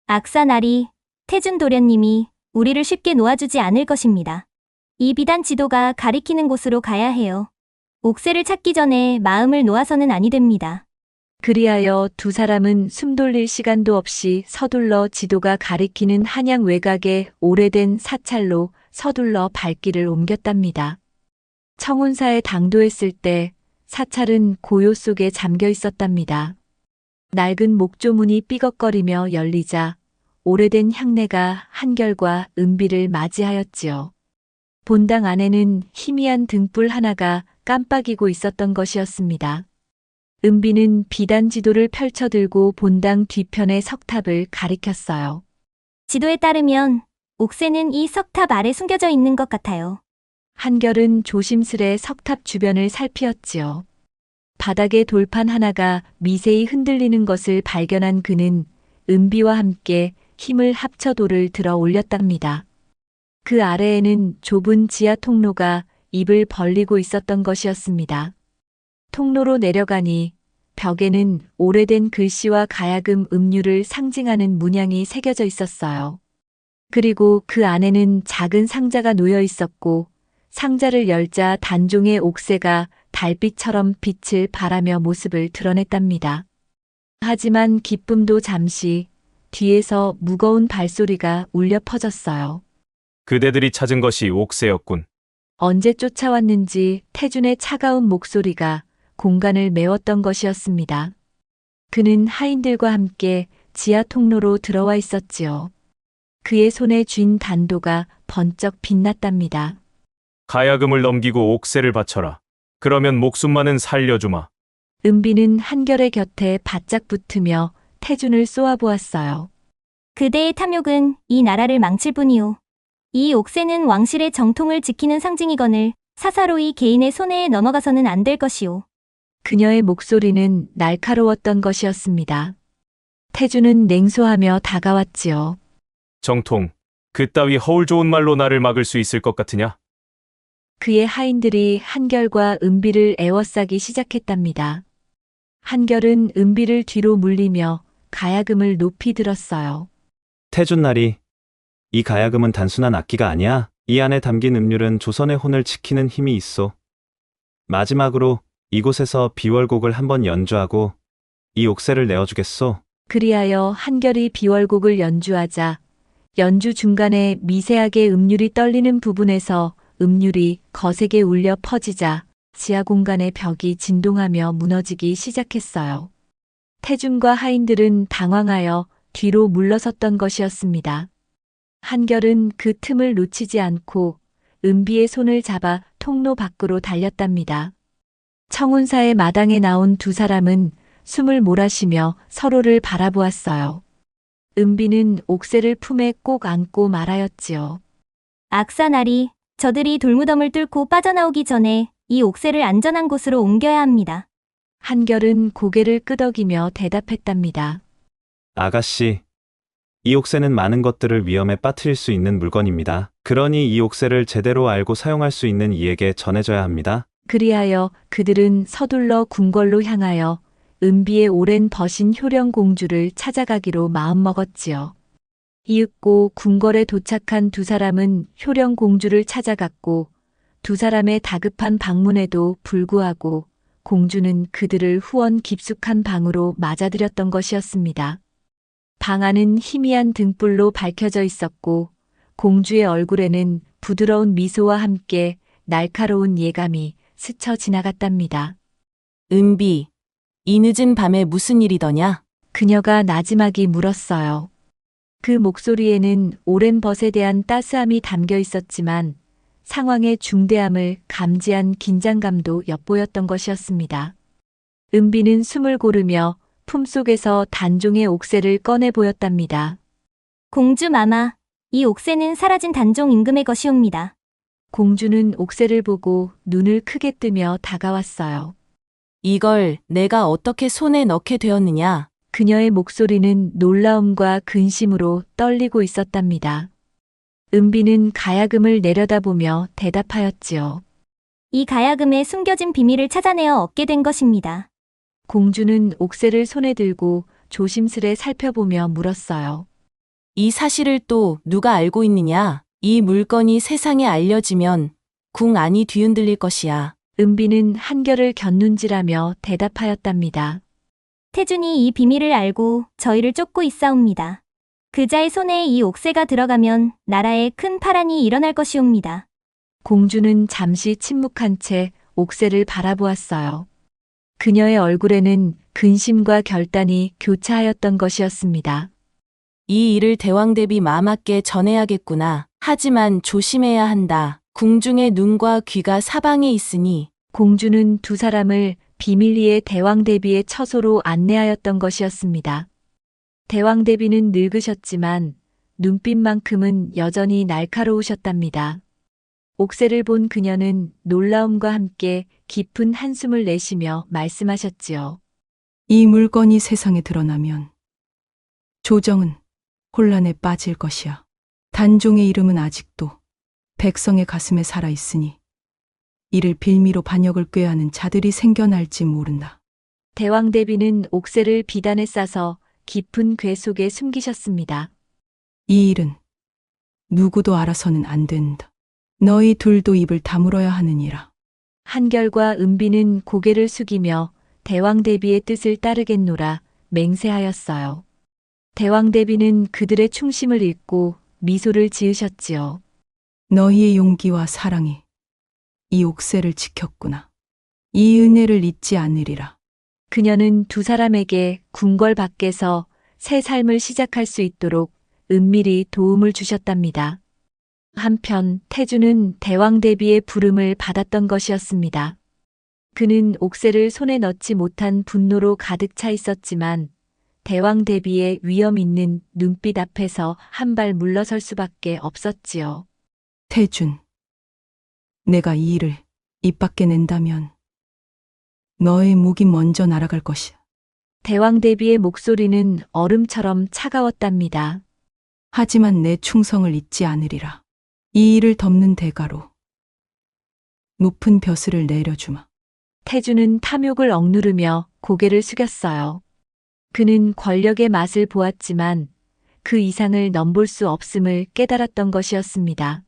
악사나리, 태준 도련님이 우리를 쉽게 놓아주지 않을 것입니다. 이 비단 지도가 가리키는 곳으로 가야 해요. 옥새를 찾기 전에 마음을 놓아서는 아니 됩니다. 그리하여 두 사람은 숨 돌릴 시간도 없이 서둘러 지도가 가리키는 한양 외곽의 오래된 사찰로 서둘러 발길을 옮겼답니다. 청운사에 당도했을 때 사찰은 고요 속에 잠겨 있었답니다. 낡은 목조문이 삐걱거리며 열리자 오래된 향내가 한결과 은비를 맞이하였지요. 본당 안에는 희미한 등불 하나가 깜빡이고 있었던 것이었습니다. 은비는 비단 지도를 펼쳐들고 본당 뒤편의 석탑을 가리켰어요. 지도에 따르면 옥새는 이 석탑 아래 숨겨져 있는 것 같아요. 한결은 조심스레 석탑 주변을 살피었지요. 바닥에 돌판 하나가 미세히 흔들리는 것을 발견한 그는 은비와 함께 힘을 합쳐 돌을 들어 올렸답니다. 그 아래에는 좁은 지하 통로가 입을 벌리고 있었던 것이었습니다. 통로로 내려가니 벽에는 오래된 글씨와 가야금 음류를 상징하는 문양이 새겨져 있었어요. 그리고 그 안에는 작은 상자가 놓여 있었고 상자를 열자 단종의 옥새가 달빛처럼 빛을 발하며 모습을 드러냈답니다. 하지만 기쁨도 잠시 뒤에서 무거운 발소리가 울려 퍼졌어요. 그대들이 찾은 것이 옥새였군. 언제 쫓아왔는지 태준의 차가운 목소리가 공간을 메웠던 것이었습니다. 그는 하인들과 함께 지하 통로로 들어와 있었지요. 그의 손에 쥔 단도가 번쩍 빛났답니다. 가야금을 넘기고 옥새를 바쳐라. 그러면 목숨만은 살려주마. 은비는 한결의 곁에 바짝 붙으며 태준을 쏘아보았어요. 그대의 탐욕은 이 나라를 망칠 뿐이오. 이 옥새는 왕실의 정통을 지키는 상징이거늘 사사로이 개인의 손에 넘어가서는 안 될 것이오. 그녀의 목소리는 날카로웠던 것이었습니다. 태준은 냉소하며 다가왔지요. 정통, 그따위 허울 좋은 말로 나를 막을 수 있을 것 같으냐? 그의 하인들이 한결과 은비를 애워싸기 시작했답니다. 한결은 은비를 뒤로 물리며 가야금을 높이 들었어요. 태준나리, 이 가야금은 단순한 악기가 아니야. 이 안에 담긴 음률은 조선의 혼을 지키는 힘이 있어. 마지막으로 이곳에서 비월곡을 한번 연주하고 이 옥새를 내어주겠소. 그리하여 한결이 비월곡을 연주하자 연주 중간에 미세하게 음률이 떨리는 부분에서 음률이 거세게 울려 퍼지자 지하 공간의 벽이 진동하며 무너지기 시작했어요. 태준과 하인들은 당황하여 뒤로 물러섰던 것이었습니다. 한결은 그 틈을 놓치지 않고 은비의 손을 잡아 통로 밖으로 달렸답니다. 청운사의 마당에 나온 두 사람은 숨을 몰아쉬며 서로를 바라보았어요. 은비는 옥새를 품에 꼭 안고 말하였지요. 악사나리, 저들이 돌무덤을 뚫고 빠져나오기 전에 이 옥새를 안전한 곳으로 옮겨야 합니다. 한결은 고개를 끄덕이며 대답했답니다. 아가씨, 이 옥새는 많은 것들을 위험에 빠뜨릴 수 있는 물건입니다. 그러니 이 옥새를 제대로 알고 사용할 수 있는 이에게 전해져야 합니다. 그리하여 그들은 서둘러 궁궐로 향하여 은비의 오랜 버신 효령공주를 찾아가기로 마음먹었지요. 이윽고 궁궐에 도착한 두 사람은 효령공주를 찾아갔고 두 사람의 다급한 방문에도 불구하고 공주는 그들을 후원 깊숙한 방으로 맞아들였던 것이었습니다. 방 안은 희미한 등불로 밝혀져 있었고 공주의 얼굴에는 부드러운 미소와 함께 날카로운 예감이 스쳐 지나갔답니다. 은비, 이 늦은 밤에 무슨 일이더냐? 그녀가 나지막이 물었어요. 그 목소리에는 오랜 벗에 대한 따스함이 담겨 있었지만 상황의 중대함을 감지한 긴장감도 엿보였던 것이었습니다. 은비는 숨을 고르며 품속에서 단종의 옥새를 꺼내 보였답니다. 공주 마마, 이 옥새는 사라진 단종 임금의 것이옵니다. 공주는 옥새를 보고 눈을 크게 뜨며 다가왔어요. 이걸 내가 어떻게 손에 넣게 되었느냐? 그녀의 목소리는 놀라움과 근심으로 떨리고 있었답니다. 은비는 가야금을 내려다보며 대답하였지요. 이 가야금의 숨겨진 비밀을 찾아내어 얻게 된 것입니다. 공주는 옥새를 손에 들고 조심스레 살펴보며 물었어요. 이 사실을 또 누가 알고 있느냐? 이 물건이 세상에 알려지면 궁 안이 뒤흔들릴 것이야. 은비는 한결을 곁눈질하며 대답하였답니다. 태준이 이 비밀을 알고 저희를 쫓고 있사옵니다. 그자의 손에 이 옥새가 들어가면 나라에 큰 파란이 일어날 것이옵니다. 공주는 잠시 침묵한 채 옥새를 바라보았어요. 그녀의 얼굴에는 근심과 결단이 교차하였던 것이었습니다. 이 일을 대왕 대비 마맞게 전해야겠구나. 하지만 조심해야 한다. 궁중의 눈과 귀가 사방에 있으니 공주는 두 사람을 비밀리에 대왕 대비의 처소로 안내하였던 것이었습니다. 대왕 대비는 늙으셨지만 눈빛만큼은 여전히 날카로우셨답니다. 옥새를 본 그녀는 놀라움과 함께 깊은 한숨을 내쉬며 말씀하셨지요. 이 물건이 세상에 드러나면 조정은 혼란에 빠질 것이야. 단종의 이름은 아직도 백성의 가슴에 살아있으니 이를 빌미로 반역을 꾀하는 자들이 생겨날지 모른다. 대왕 대비는 옥새를 비단에 싸서 깊은 궤 속에 숨기셨습니다. 이 일은 누구도 알아서는 안 된다. 너희 둘도 입을 다물어야 하느니라. 한결과 은비는 고개를 숙이며 대왕 대비의 뜻을 따르겠노라 맹세하였어요. 대왕 대비는 그들의 충심을 읽고 미소를 지으셨지요. 너희의 용기와 사랑이 이 옥새를 지켰구나. 이 은혜를 잊지 않으리라. 그녀는 두 사람에게 궁궐 밖에서 새 삶을 시작할 수 있도록 은밀히 도움을 주셨답니다. 한편 태주는 대왕 대비의 부름을 받았던 것이었습니다. 그는 옥새를 손에 넣지 못한 분노로 가득 차 있었지만 대왕 대비의 위험 있는 눈빛 앞에서 한 발 물러설 수밖에 없었지요. 태준, 내가 이 일을 입 밖에 낸다면 너의 목이 먼저 날아갈 것이야. 대왕 대비의 목소리는 얼음처럼 차가웠답니다. 하지만 내 충성을 잊지 않으리라. 이 일을 덮는 대가로 높은 벼슬을 내려주마. 태주는 탐욕을 억누르며 고개를 숙였어요. 그는 권력의 맛을 보았지만 그 이상을 넘볼 수 없음을 깨달았던 것이었습니다.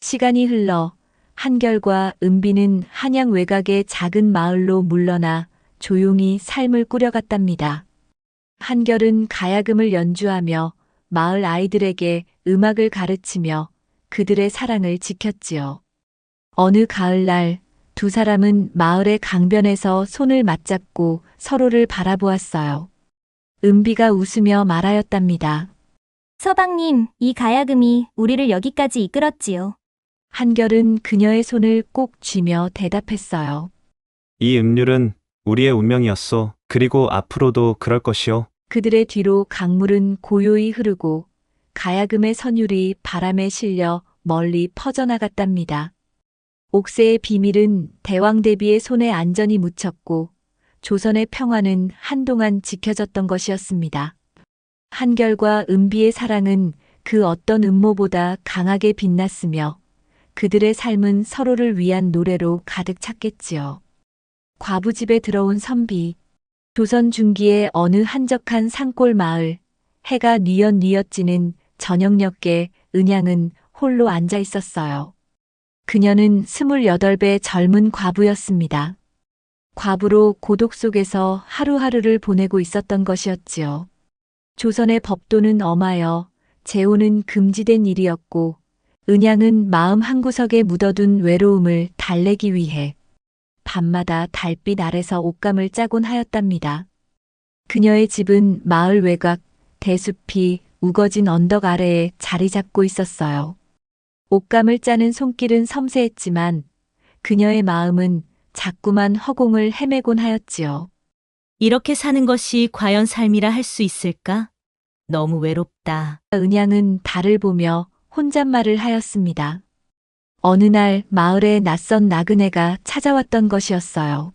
시간이 흘러 한결과 은비는 한양 외곽의 작은 마을로 물러나 조용히 삶을 꾸려갔답니다. 한결은 가야금을 연주하며 마을 아이들에게 음악을 가르치며 그들의 사랑을 지켰지요. 어느 가을날 두 사람은 마을의 강변에서 손을 맞잡고 서로를 바라보았어요. 은비가 웃으며 말하였답니다. 서방님, 이 가야금이 우리를 여기까지 이끌었지요. 한결은 그녀의 손을 꼭 쥐며 대답했어요. 이 음률은 우리의 운명이었소. 그리고 앞으로도 그럴 것이오. 그들의 뒤로 강물은 고요히 흐르고 가야금의 선율이 바람에 실려 멀리 퍼져나갔답니다. 옥새의 비밀은 대왕 대비의 손에 안전히 묻혔고 조선의 평화는 한동안 지켜졌던 것이었습니다. 한결과 은비의 사랑은 그 어떤 음모보다 강하게 빛났으며 그들의 삶은 서로를 위한 노래로 가득 찼겠지요. 과부집에 들어온 선비. 조선 중기의 어느 한적한 산골 마을. 해가 뉘엿뉘엿 지는 저녁녘에 은양은 홀로 앉아 있었어요. 그녀는 28배 젊은 과부였습니다. 과부로 고독 속에서 하루하루를 보내고 있었던 것이었지요. 조선의 법도는 엄하여 재혼은 금지된 일이었고 은양은 마음 한구석에 묻어둔 외로움을 달래기 위해 밤마다 달빛 아래서 옷감을 짜곤 하였답니다. 그녀의 집은 마을 외곽 대숲이 우거진 언덕 아래에 자리 잡고 있었어요. 옷감을 짜는 손길은 섬세했지만 그녀의 마음은 자꾸만 허공을 헤매곤 하였지요. 이렇게 사는 것이 과연 삶이라 할 수 있을까? 너무 외롭다. 은양은 달을 보며 혼잣말을 하였습니다. 어느 날 마을에 낯선 나그네가 찾아왔던 것이었어요.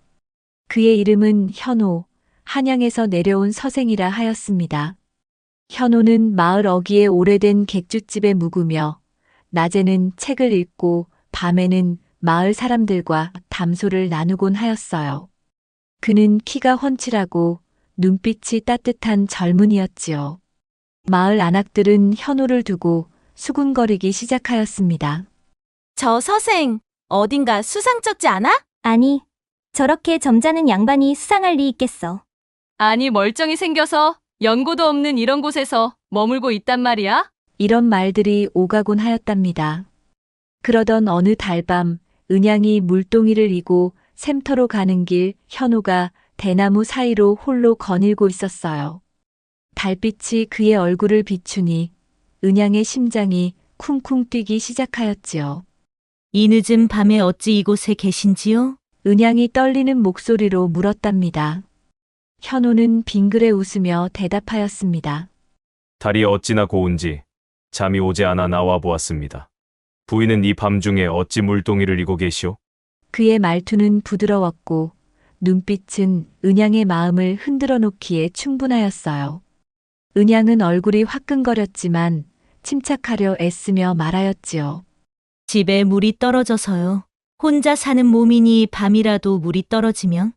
그의 이름은 현호, 한양에서 내려온 서생이라 하였습니다. 현호는 마을 어귀에 오래된 객주집에 묵으며 낮에는 책을 읽고 밤에는 마을 사람들과 담소를 나누곤 하였어요. 그는 키가 훤칠하고 눈빛이 따뜻한 젊은이였지요. 마을 안악들은 현호를 두고 수군거리기 시작하였습니다. 저 서생 어딘가 수상쩍지 않아? 아니, 저렇게 점잖은 양반이 수상할 리 있겠어. 아니 멀쩡히 생겨서 연고도 없는 이런 곳에서 머물고 있단 말이야? 이런 말들이 오가곤 하였답니다. 그러던 어느 달밤 은양이 물동이를 이고 샘터로 가는 길 현우가 대나무 사이로 홀로 거닐고 있었어요. 달빛이 그의 얼굴을 비추니 은양의 심장이 쿵쿵 뛰기 시작하였지요. 이 늦은 밤에 어찌 이곳에 계신지요? 은양이 떨리는 목소리로 물었답니다. 현우는 빙그레 웃으며 대답하였습니다. 달이 어찌나 고운지 잠이 오지 않아 나와 보았습니다. 부인은 이 밤중에 어찌 물동이를 이고 계시오? 그의 말투는 부드러웠고 눈빛은 은양의 마음을 흔들어 놓기에 충분하였어요. 은양은 얼굴이 화끈거렸지만 침착하려 애쓰며 말하였지요. 집에 물이 떨어져서요. 혼자 사는 몸이니 밤이라도 물이 떨어지면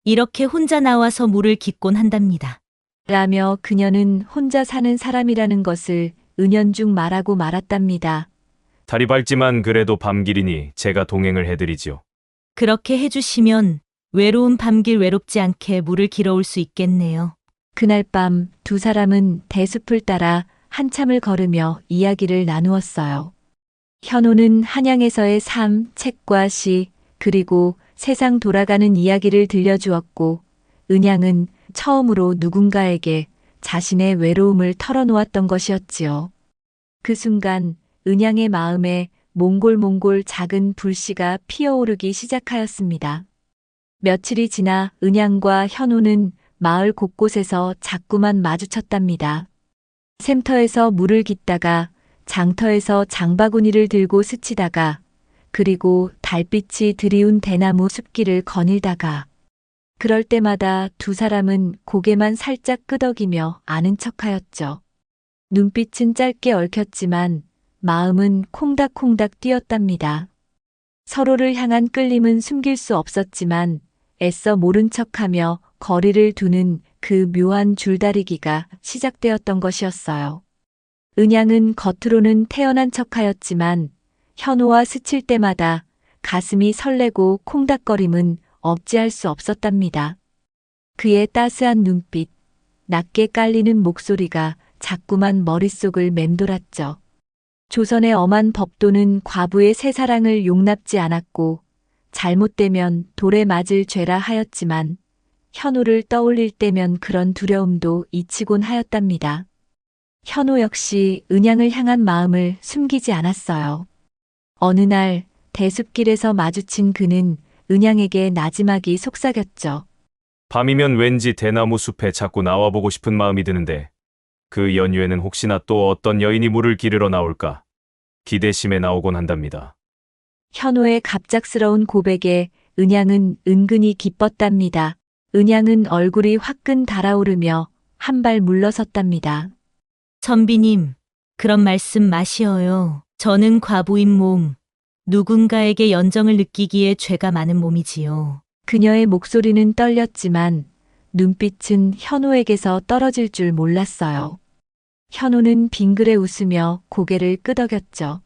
이렇게 혼자 나와서 물을 깃곤 한답니다. 라며 그녀는 혼자 사는 사람이라는 것을 은연중 말하고 말았답니다. 달이 밝지만 그래도 밤길이니 제가 동행을 해드리지요. 그렇게 해주시면 외로운 밤길 외롭지 않게 물을 길어올 수 있겠네요. 그날 밤 두 사람은 대숲을 따라 한참을 걸으며 이야기를 나누었어요. 현우는 한양에서의 삶, 책과 시, 그리고 세상 돌아가는 이야기를 들려주었고, 은양은 처음으로 누군가에게 자신의 외로움을 털어놓았던 것이었지요. 그 순간 은양의 마음에 몽골몽골 작은 불씨가 피어오르기 시작하였습니다. 며칠이 지나 은양과 현우는 마을 곳곳에서 자꾸만 마주쳤답니다. 샘터에서 물을 깃다가 장터에서 장바구니를 들고 스치다가 그리고 달빛이 드리운 대나무 숲길을 거닐다가 그럴 때마다 두 사람은 고개만 살짝 끄덕이며 아는 척하였죠. 눈빛은 짧게 얽혔지만 마음은 콩닥콩닥 뛰었답니다. 서로를 향한 끌림은 숨길 수 없었지만 애써 모른 척하며 거리를 두는 그 묘한 줄다리기가 시작되었던 것이었어요. 은양은 겉으로는 태연한 척하였지만 현우와 스칠 때마다 가슴이 설레고 콩닥거림은 억제할 수 없었답니다. 그의 따스한 눈빛, 낮게 깔리는 목소리가 자꾸만 머릿속을 맴돌았죠. 조선의 엄한 법도는 과부의 새사랑을 용납지 않았고 잘못되면 돌에 맞을 죄라 하였지만 현우를 떠올릴 때면 그런 두려움도 잊히곤 하였답니다. 현우 역시 은양을 향한 마음을 숨기지 않았어요. 어느 날 대숲길에서 마주친 그는 은양에게 나지막이 속삭였죠. 밤이면 왠지 대나무 숲에 자꾸 나와보고 싶은 마음이 드는데 그 연휴에는 혹시나 또 어떤 여인이 물을 기르러 나올까 기대심에 나오곤 한답니다. 현우의 갑작스러운 고백에 은양은 은근히 기뻤답니다. 은양은 얼굴이 화끈 달아오르며 한 발 물러섰답니다. 선비님, 그런 말씀 마시어요. 저는 과부인 몸, 누군가에게 연정을 느끼기에 죄가 많은 몸이지요. 그녀의 목소리는 떨렸지만 눈빛은 현우에게서 떨어질 줄 몰랐어요. 현우는 빙그레 웃으며 고개를 끄덕였죠.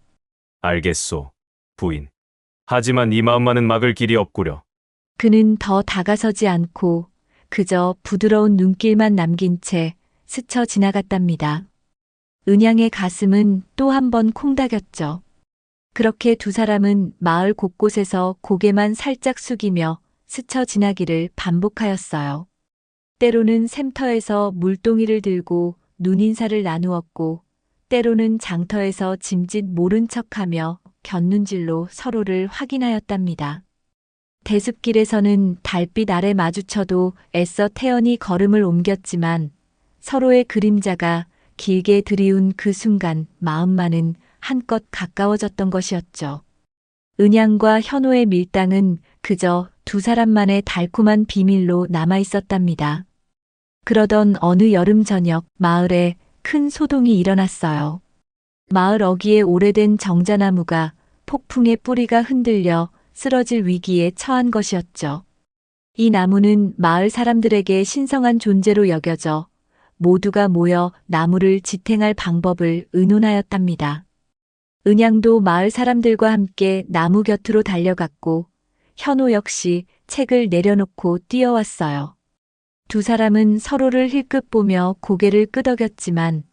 알겠소, 부인. 하지만 이 마음만은 막을 길이 없구려. 그는 더 다가서지 않고 그저 부드러운 눈길만 남긴 채 스쳐 지나갔답니다. 은양의 가슴은 또 한 번 콩닥였죠. 그렇게 두 사람은 마을 곳곳에서 고개만 살짝 숙이며 스쳐 지나기를 반복하였어요. 때로는 샘터에서 물동이를 들고 눈인사를 나누었고, 때로는 장터에서 짐짓 모른 척하며 곁눈질로 서로를 확인하였답니다. 대숲길에서는 달빛 아래 마주쳐도 애써 태연히 걸음을 옮겼지만 서로의 그림자가 길게 드리운 그 순간 마음만은 한껏 가까워졌던 것이었죠. 은양과 현우의 밀당은 그저 두 사람만의 달콤한 비밀로 남아 있었답니다. 그러던 어느 여름 저녁 마을에 큰 소동이 일어났어요. 마을 어귀에 오래된 정자나무가 폭풍의 뿌리가 흔들려 쓰러질 위기에 처한 것이었죠. 이 나무는 마을 사람들에게 신성한 존재로 여겨져 모두가 모여 나무를 지탱할 방법을 의논하였답니다. 은양도 마을 사람들과 함께 나무 곁으로 달려갔고 현우 역시 책을 내려놓고 뛰어왔어요. 두 사람은 서로를 힐끗 보며 고개를 끄덕였지만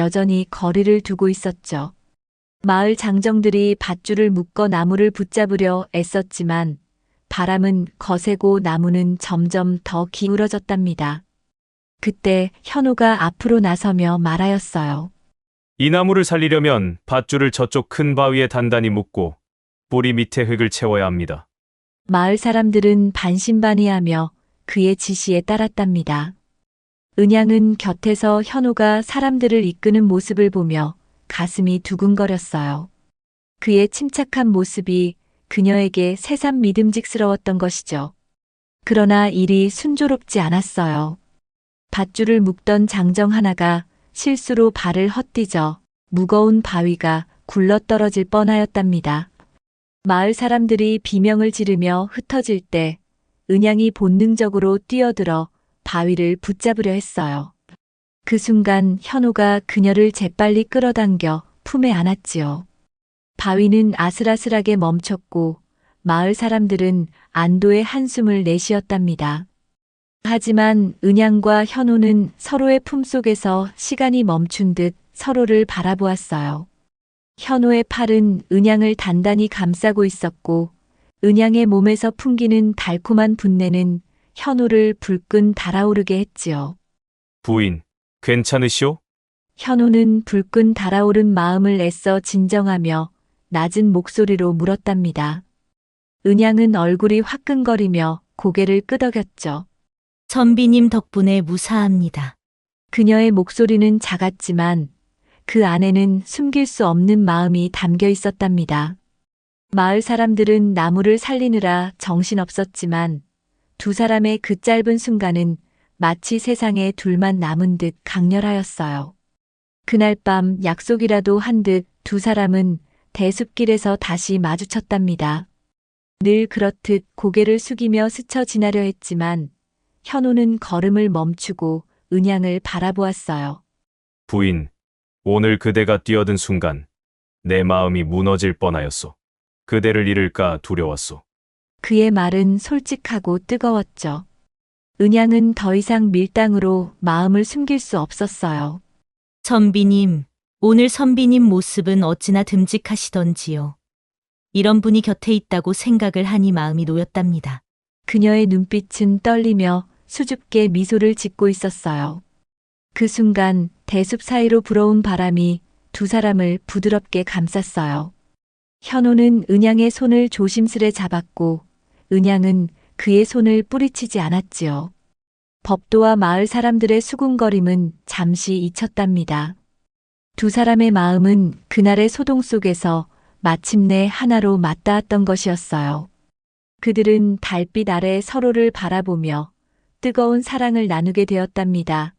여전히 거리를 두고 있었죠. 마을 장정들이 밧줄을 묶어 나무를 붙잡으려 애썼지만 바람은 거세고 나무는 점점 더 기울어졌답니다. 그때 현우가 앞으로 나서며 말하였어요. 이 나무를 살리려면 밧줄을 저쪽 큰 바위에 단단히 묶고 뿌리 밑에 흙을 채워야 합니다. 마을 사람들은 반신반의하며 그의 지시에 따랐답니다. 은양은 곁에서 현우가 사람들을 이끄는 모습을 보며 가슴이 두근거렸어요. 그의 침착한 모습이 그녀에게 새삼 믿음직스러웠던 것이죠. 그러나 일이 순조롭지 않았어요. 밧줄을 묶던 장정 하나가 실수로 발을 헛디져 무거운 바위가 굴러떨어질 뻔하였답니다. 마을 사람들이 비명을 지르며 흩어질 때 은양이 본능적으로 뛰어들어 바위를 붙잡으려 했어요. 그 순간 현우가 그녀를 재빨리 끌어당겨 품에 안았지요. 바위는 아슬아슬하게 멈췄고 마을 사람들은 안도의 한숨을 내쉬었답니다. 하지만 은양과 현우는 서로의 품속에서 시간이 멈춘 듯 서로를 바라보았어요. 현우의 팔은 은양을 단단히 감싸고 있었고 은양의 몸에서 풍기는 달콤한 분내는 현우를 불끈 달아오르게 했지요. 부인, 괜찮으시오? 현우는 불끈 달아오른 마음을 애써 진정하며 낮은 목소리로 물었답니다. 은양은 얼굴이 화끈거리며 고개를 끄덕였죠. 선비님 덕분에 무사합니다. 그녀의 목소리는 작았지만 그 안에는 숨길 수 없는 마음이 담겨 있었답니다. 마을 사람들은 나무를 살리느라 정신없었지만 두 사람의 그 짧은 순간은 마치 세상에 둘만 남은 듯 강렬하였어요. 그날 밤 약속이라도 한 듯 두 사람은 대숲길에서 다시 마주쳤답니다. 늘 그렇듯 고개를 숙이며 스쳐 지나려 했지만 현우는 걸음을 멈추고 은양을 바라보았어요. 부인, 오늘 그대가 뛰어든 순간 내 마음이 무너질 뻔하였소. 그대를 잃을까 두려웠소. 그의 말은 솔직하고 뜨거웠죠. 은양은 더 이상 밀당으로 마음을 숨길 수 없었어요. 선비님, 오늘 선비님 모습은 어찌나 듬직하시던지요. 이런 분이 곁에 있다고 생각을 하니 마음이 놓였답니다. 그녀의 눈빛은 떨리며 수줍게 미소를 짓고 있었어요. 그 순간 대숲 사이로 불어온 바람이 두 사람을 부드럽게 감쌌어요. 현우는 은양의 손을 조심스레 잡았고 은양은 그의 손을 뿌리치지 않았지요. 법도와 마을 사람들의 수군거림은 잠시 잊혔답니다. 두 사람의 마음은 그날의 소동 속에서 마침내 하나로 맞닿았던 것이었어요. 그들은 달빛 아래 서로를 바라보며 뜨거운 사랑을 나누게 되었답니다.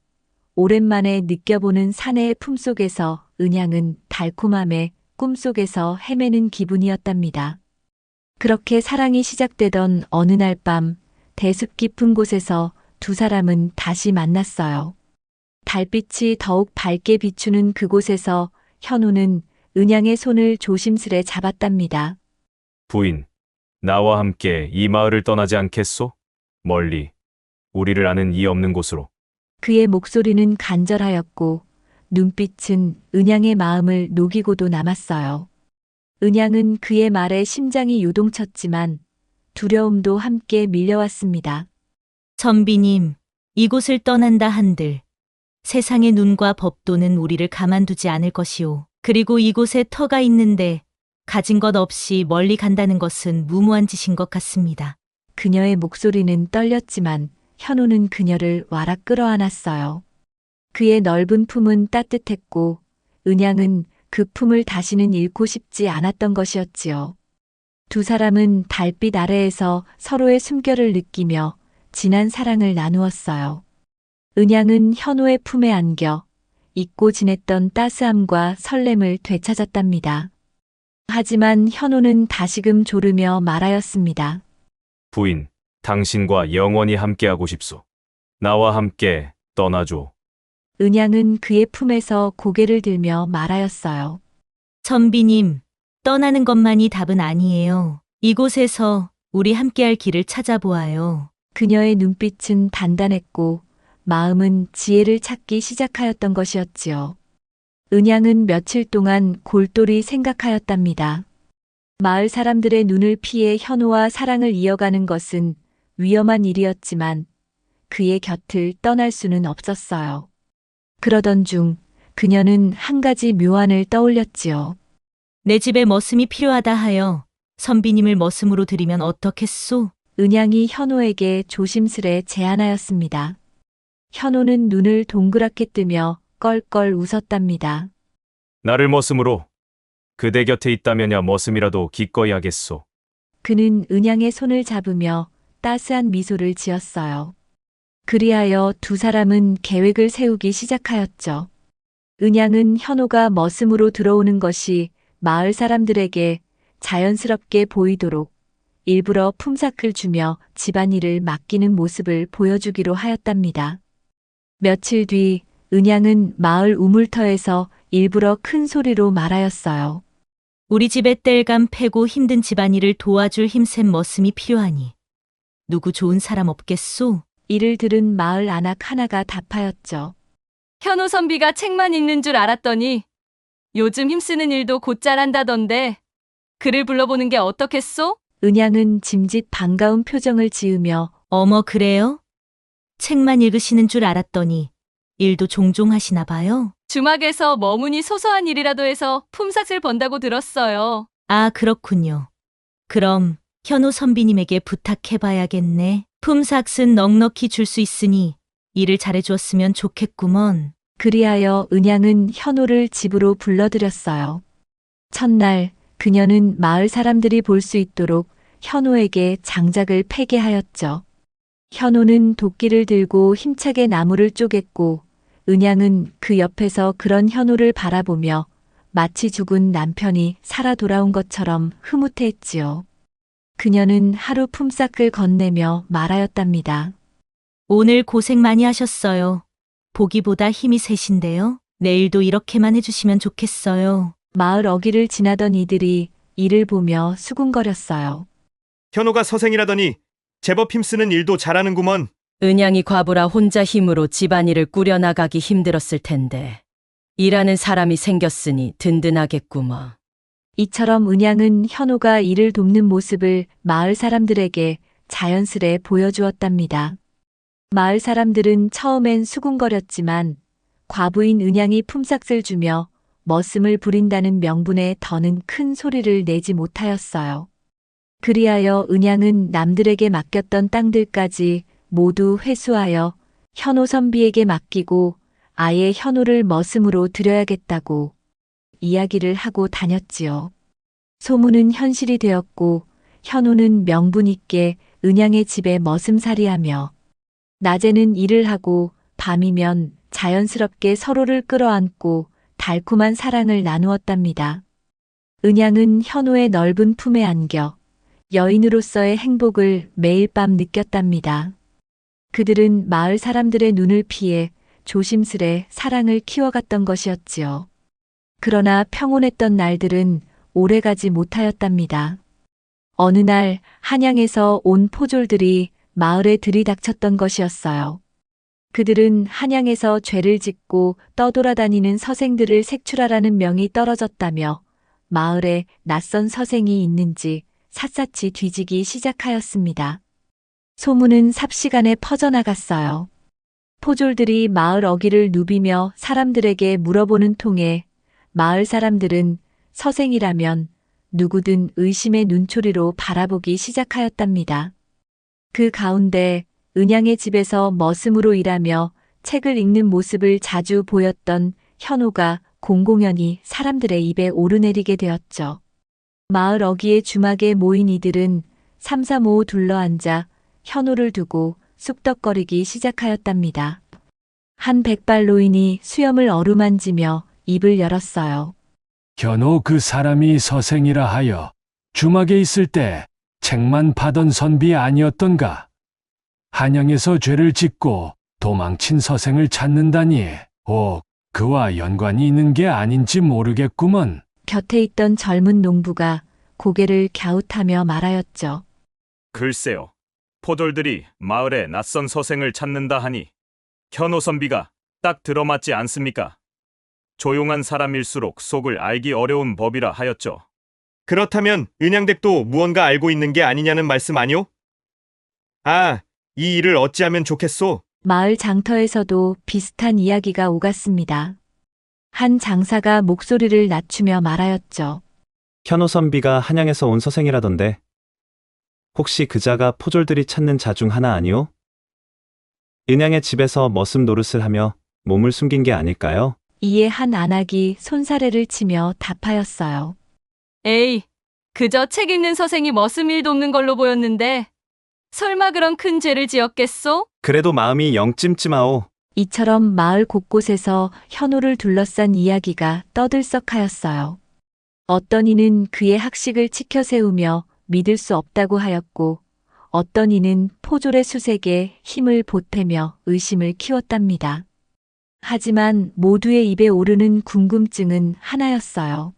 오랜만에 느껴보는 사내의 품속에서 은양은 달콤함에 꿈속에서 헤매는 기분이었답니다. 그렇게 사랑이 시작되던 어느 날 밤 대숲 깊은 곳에서 두 사람은 다시 만났어요. 달빛이 더욱 밝게 비추는 그곳에서 현우는 은양의 손을 조심스레 잡았답니다. 부인, 나와 함께 이 마을을 떠나지 않겠소? 멀리, 우리를 아는 이 없는 곳으로. 그의 목소리는 간절하였고 눈빛은 은양의 마음을 녹이고도 남았어요. 은양은 그의 말에 심장이 요동쳤지만 두려움도 함께 밀려왔습니다. 선비님, 이곳을 떠난다 한들 세상의 눈과 법도는 우리를 가만두지 않을 것이오. 그리고 이곳에 터가 있는데 가진 것 없이 멀리 간다는 것은 무모한 짓인 것 같습니다. 그녀의 목소리는 떨렸지만 현우는 그녀를 와락 끌어안았어요. 그의 넓은 품은 따뜻했고 은양은 그 품을 다시는 잃고 싶지 않았던 것이었지요. 두 사람은 달빛 아래에서 서로의 숨결을 느끼며 진한 사랑을 나누었어요. 은양은 현우의 품에 안겨 잊고 지냈던 따스함과 설렘을 되찾았답니다. 하지만 현우는 다시금 졸으며 말하였습니다. 부인, 당신과 영원히 함께하고 싶소. 나와 함께 떠나줘. 은양은 그의 품에서 고개를 들며 말하였어요. 선비님, 떠나는 것만이 답은 아니에요. 이곳에서 우리 함께할 길을 찾아보아요. 그녀의 눈빛은 단단했고 마음은 지혜를 찾기 시작하였던 것이었지요. 은양은 며칠 동안 골똘히 생각하였답니다. 마을 사람들의 눈을 피해 현우와 사랑을 이어가는 것은 위험한 일이었지만 그의 곁을 떠날 수는 없었어요. 그러던 중 그녀는 한 가지 묘안을 떠올렸지요. 내 집에 머슴이 필요하다 하여 선비님을 머슴으로 들이면 어떻겠소? 은양이 현우에게 조심스레 제안하였습니다. 현우는 눈을 동그랗게 뜨며 껄껄 웃었답니다. 나를 머슴으로 그대 곁에 있다면야 머슴이라도 기꺼이 하겠소. 그는 은양의 손을 잡으며 따스한 미소를 지었어요. 그리하여 두 사람은 계획을 세우기 시작하였죠. 은양은 현우가 머슴으로 들어오는 것이 마을 사람들에게 자연스럽게 보이도록 일부러 품삯을 주며 집안일을 맡기는 모습을 보여주기로 하였답니다. 며칠 뒤 은양은 마을 우물터에서 일부러 큰 소리로 말하였어요. 우리 집에 땔감 패고 힘든 집안일을 도와줄 힘센 머슴이 필요하니 누구 좋은 사람 없겠소? 이를 들은 마을 안악 하나가 답하였죠. 현우 선비가 책만 읽는 줄 알았더니 요즘 힘쓰는 일도 곧잘 한다던데 그를 불러보는 게 어떻겠소? 은양은 짐짓 반가운 표정을 지으며 어머 그래요? 책만 읽으시는 줄 알았더니 일도 종종 하시나 봐요. 주막에서 머무니 소소한 일이라도 해서 품삯을 번다고 들었어요. 아 그렇군요. 그럼 현우 선비님에게 부탁해봐야겠네. 품삯은 넉넉히 줄 수 있으니 일을 잘해주었으면 좋겠구먼. 그리하여 은양은 현우를 집으로 불러들였어요. 첫날 그녀는 마을 사람들이 볼 수 있도록 현우에게 장작을 패게 하였죠. 현우는 도끼를 들고 힘차게 나무를 쪼갰고 은양은 그 옆에서 그런 현우를 바라보며 마치 죽은 남편이 살아 돌아온 것처럼 흐뭇해했지요. 그녀는 하루 품삯을 건네며 말하였답니다. 오늘 고생 많이 하셨어요. 보기보다 힘이 세신데요. 내일도 이렇게만 해주시면 좋겠어요. 마을 어귀를 지나던 이들이 이를 보며 수군거렸어요. 현우가 서생이라더니 제법 힘쓰는 일도 잘하는구먼. 은양이 과부라 혼자 힘으로 집안일을 꾸려나가기 힘들었을 텐데 일하는 사람이 생겼으니 든든하겠구먼. 이처럼 은양은 현우가 이를 돕는 모습을 마을 사람들에게 자연스레 보여주었답니다. 마을 사람들은 처음엔 수군거렸지만 과부인 은양이 품삯을 주며 머슴을 부린다는 명분에 더는 큰 소리를 내지 못하였어요. 그리하여 은양은 남들에게 맡겼던 땅들까지 모두 회수하여 현우 선비에게 맡기고 아예 현우를 머슴으로 들여야겠다고 이야기를 하고 다녔지요. 소문은 현실이 되었고 현우는 명분 있게 은양의 집에 머슴살이하며 낮에는 일을 하고 밤이면 자연스럽게 서로를 끌어안고 달콤한 사랑을 나누었답니다. 은양은 현우의 넓은 품에 안겨 여인으로서의 행복을 매일 밤 느꼈답니다. 그들은 마을 사람들의 눈을 피해 조심스레 사랑을 키워갔던 것이었지요. 그러나 평온했던 날들은 오래가지 못하였답니다. 어느 날 한양에서 온 포졸들이 마을에 들이닥쳤던 것이었어요. 그들은 한양에서 죄를 짓고 떠돌아다니는 서생들을 색출하라는 명이 떨어졌다며 마을에 낯선 서생이 있는지 샅샅이 뒤지기 시작하였습니다. 소문은 삽시간에 퍼져나갔어요. 포졸들이 마을 어귀를 누비며 사람들에게 물어보는 통에 마을 사람들은 서생이라면 누구든 의심의 눈초리로 바라보기 시작하였답니다. 그 가운데 은양의 집에서 머슴으로 일하며 책을 읽는 모습을 자주 보였던 현우가 공공연히 사람들의 입에 오르내리게 되었죠. 마을 어귀의 주막에 모인 이들은 삼삼오오 둘러앉아 현우를 두고 쑥덕거리기 시작하였답니다. 한 백발노인이 수염을 어루만지며 입을 열었어요. 현우 그 사람이 서생이라 하여 주막에 있을 때 책만 파던 선비 아니었던가? 한양에서 죄를 짓고 도망친 서생을 찾는다니 혹 그와 연관이 있는 게 아닌지 모르겠구먼. 곁에 있던 젊은 농부가 고개를 갸웃하며 말하였죠. 글쎄요. 포졸들이 마을에 낯선 서생을 찾는다 하니 현우 선비가 딱 들어맞지 않습니까? 조용한 사람일수록 속을 알기 어려운 법이라 하였죠. 그렇다면 은양댁도 무언가 알고 있는 게 아니냐는 말씀 아니오? 아, 이 일을 어찌하면 좋겠소? 마을 장터에서도 비슷한 이야기가 오갔습니다. 한 장사가 목소리를 낮추며 말하였죠. 현호 선비가 한양에서 온 서생이라던데 혹시 그자가 포졸들이 찾는 자 중 하나 아니오? 은양의 집에서 머슴 노릇을 하며 몸을 숨긴 게 아닐까요? 이에 한 안악이 손사래를 치며 답하였어요. 에이, 그저 책 읽는 서생이 머슴일 돕는 걸로 보였는데 설마 그런 큰 죄를 지었겠소? 그래도 마음이 영 찜찜하오. 이처럼 마을 곳곳에서 현호를 둘러싼 이야기가 떠들썩하였어요. 어떤 이는 그의 학식을 치켜세우며 믿을 수 없다고 하였고, 어떤 이는 포졸의 수색에 힘을 보태며 의심을 키웠답니다. 하지만 모두의 입에 오르는 궁금증은 하나였어요.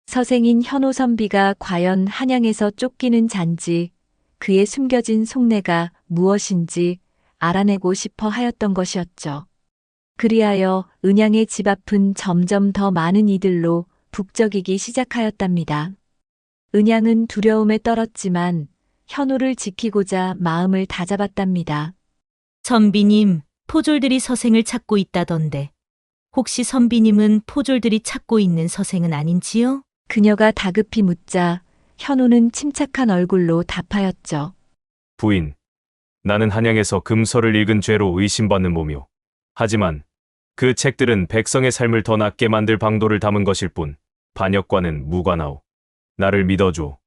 서생인 현호 선비가 과연 한양에서 쫓기는 잔지, 그의 숨겨진 속내가 무엇인지 알아내고 싶어 하였던 것이었죠. 그리하여 은양의 집 앞은 점점 더 많은 이들로 북적이기 시작하였답니다. 은양은 두려움에 떨었지만 현호를 지키고자 마음을 다잡았답니다. 선비님, 포졸들이 서생을 찾고 있다던데 혹시 선비님은 포졸들이 찾고 있는 서생은 아닌지요? 그녀가 다급히 묻자 현호는 침착한 얼굴로 답하였죠. 부인, 나는 한양에서 금서를 읽은 죄로 의심받는 몸이오. 하지만 그 책들은 백성의 삶을 더 낫게 만들 방도를 담은 것일 뿐 반역과는 무관하오. 나를 믿어줘.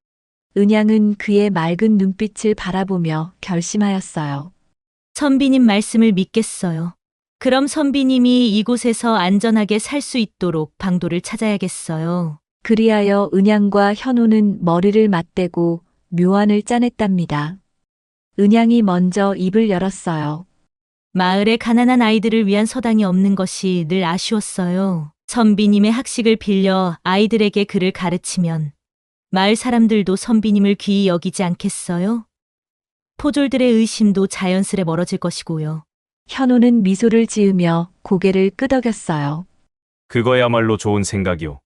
은양은 그의 맑은 눈빛을 바라보며 결심하였어요. 선비님 말씀을 믿겠어요. 그럼 선비님이 이곳에서 안전하게 살 수 있도록 방도를 찾아야겠어요. 그리하여 은양과 현호는 머리를 맞대고 묘안을 짜냈답니다. 은양이 먼저 입을 열었어요. 마을에 가난한 아이들을 위한 서당이 없는 것이 늘 아쉬웠어요. 선비님의 학식을 빌려 아이들에게 글을 가르치면 마을 사람들도 선비님을 귀히 여기지 않겠어요? 포졸들의 의심도 자연스레 멀어질 것이고요. 현호는 미소를 지으며 고개를 끄덕였어요. 그거야말로 좋은 생각이오.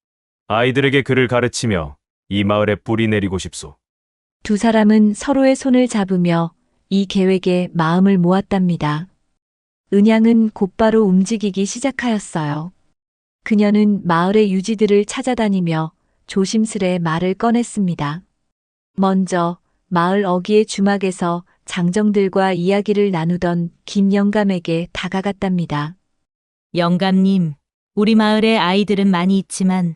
아이들에게 글을 가르치며 이 마을에 뿌리 내리고 싶소. 두 사람은 서로의 손을 잡으며 이 계획에 마음을 모았답니다. 은양은 곧바로 움직이기 시작하였어요. 그녀는 마을의 유지들을 찾아다니며 조심스레 말을 꺼냈습니다. 먼저 마을 어귀의 주막에서 장정들과 이야기를 나누던 김 영감에게 다가갔답니다. 영감님, 우리 마을에 아이들은 많이 있지만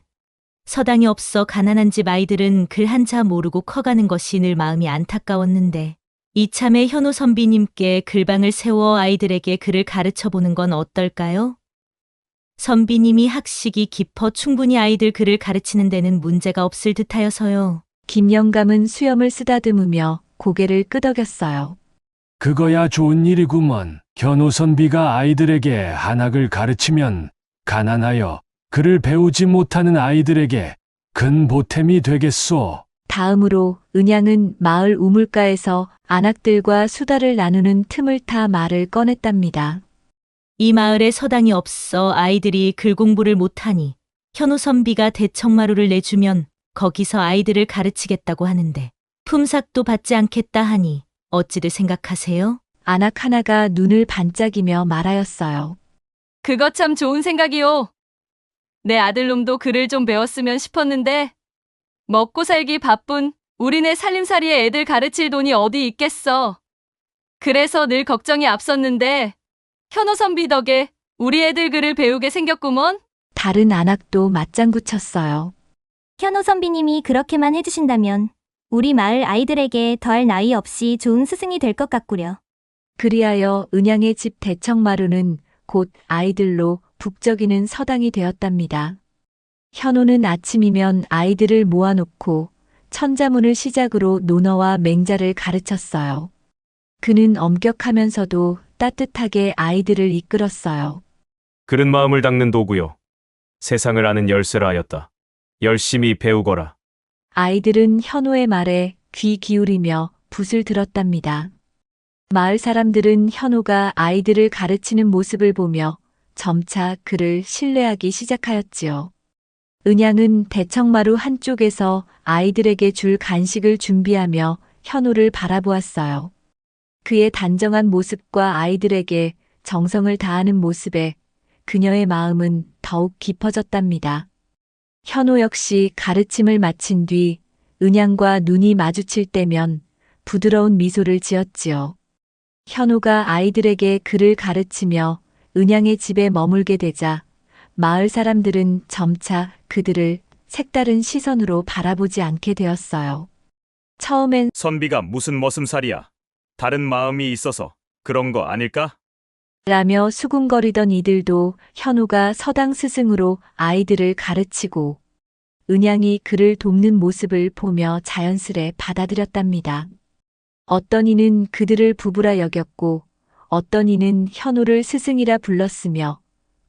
서당이 없어 가난한 집 아이들은 글 한자 모르고 커가는 것이 늘 마음이 안타까웠는데 이참에 현호 선비님께 글방을 세워 아이들에게 글을 가르쳐보는 건 어떨까요? 선비님이 학식이 깊어 충분히 아이들 글을 가르치는 데는 문제가 없을 듯하여서요. 김 영감은 수염을 쓰다듬으며 고개를 끄덕였어요. 그거야 좋은 일이구먼. 현호 선비가 아이들에게 한학을 가르치면 가난하여 글을 배우지 못하는 아이들에게 큰 보탬이 되겠소. 다음으로 은양은 마을 우물가에서 안악들과 수다를 나누는 틈을 타 말을 꺼냈답니다. 이 마을에 서당이 없어 아이들이 글 공부를 못하니 현호 선비가 대청마루를 내주면 거기서 아이들을 가르치겠다고 하는데 품삯도 받지 않겠다 하니 어찌들 생각하세요? 안악 하나가 눈을 반짝이며 말하였어요. 그거 참 좋은 생각이오. 내 아들놈도 글을 좀 배웠으면 싶었는데 먹고 살기 바쁜 우리네 살림살이에 애들 가르칠 돈이 어디 있겠어. 그래서 늘 걱정이 앞섰는데 현호 선비 덕에 우리 애들 글을 배우게 생겼구먼. 다른 안악도 맞장구 쳤어요. 현호 선비님이 그렇게만 해주신다면 우리 마을 아이들에게 더할 나위 없이 좋은 스승이 될 것 같구려. 그리하여 은양의 집 대청마루는 곧 아이들로 북적이는 서당이 되었답니다. 현호는 아침이면 아이들을 모아놓고 천자문을 시작으로 논어와 맹자를 가르쳤어요. 그는 엄격하면서도 따뜻하게 아이들을 이끌었어요. 글은 마음을 닦는 도구요. 세상을 아는 열쇠라 하였다. 열심히 배우거라. 아이들은 현호의 말에 귀 기울이며 붓을 들었답니다. 마을 사람들은 현호가 아이들을 가르치는 모습을 보며 점차 그를 신뢰하기 시작하였지요. 은양은 대청마루 한쪽에서 아이들에게 줄 간식을 준비하며 현우를 바라보았어요. 그의 단정한 모습과 아이들에게 정성을 다하는 모습에 그녀의 마음은 더욱 깊어졌답니다. 현우 역시 가르침을 마친 뒤 은양과 눈이 마주칠 때면 부드러운 미소를 지었지요. 현우가 아이들에게 글을 가르치며 은양의 집에 머물게 되자 마을 사람들은 점차 그들을 색다른 시선으로 바라보지 않게 되었어요. 처음엔 선비가 무슨 머슴살이야. 다른 마음이 있어서 그런 거 아닐까? 라며 수군거리던 이들도 현우가 서당 스승으로 아이들을 가르치고 은양이 그를 돕는 모습을 보며 자연스레 받아들였답니다. 어떤 이는 그들을 부부라 여겼고 어떤 이는 현우를 스승이라 불렀으며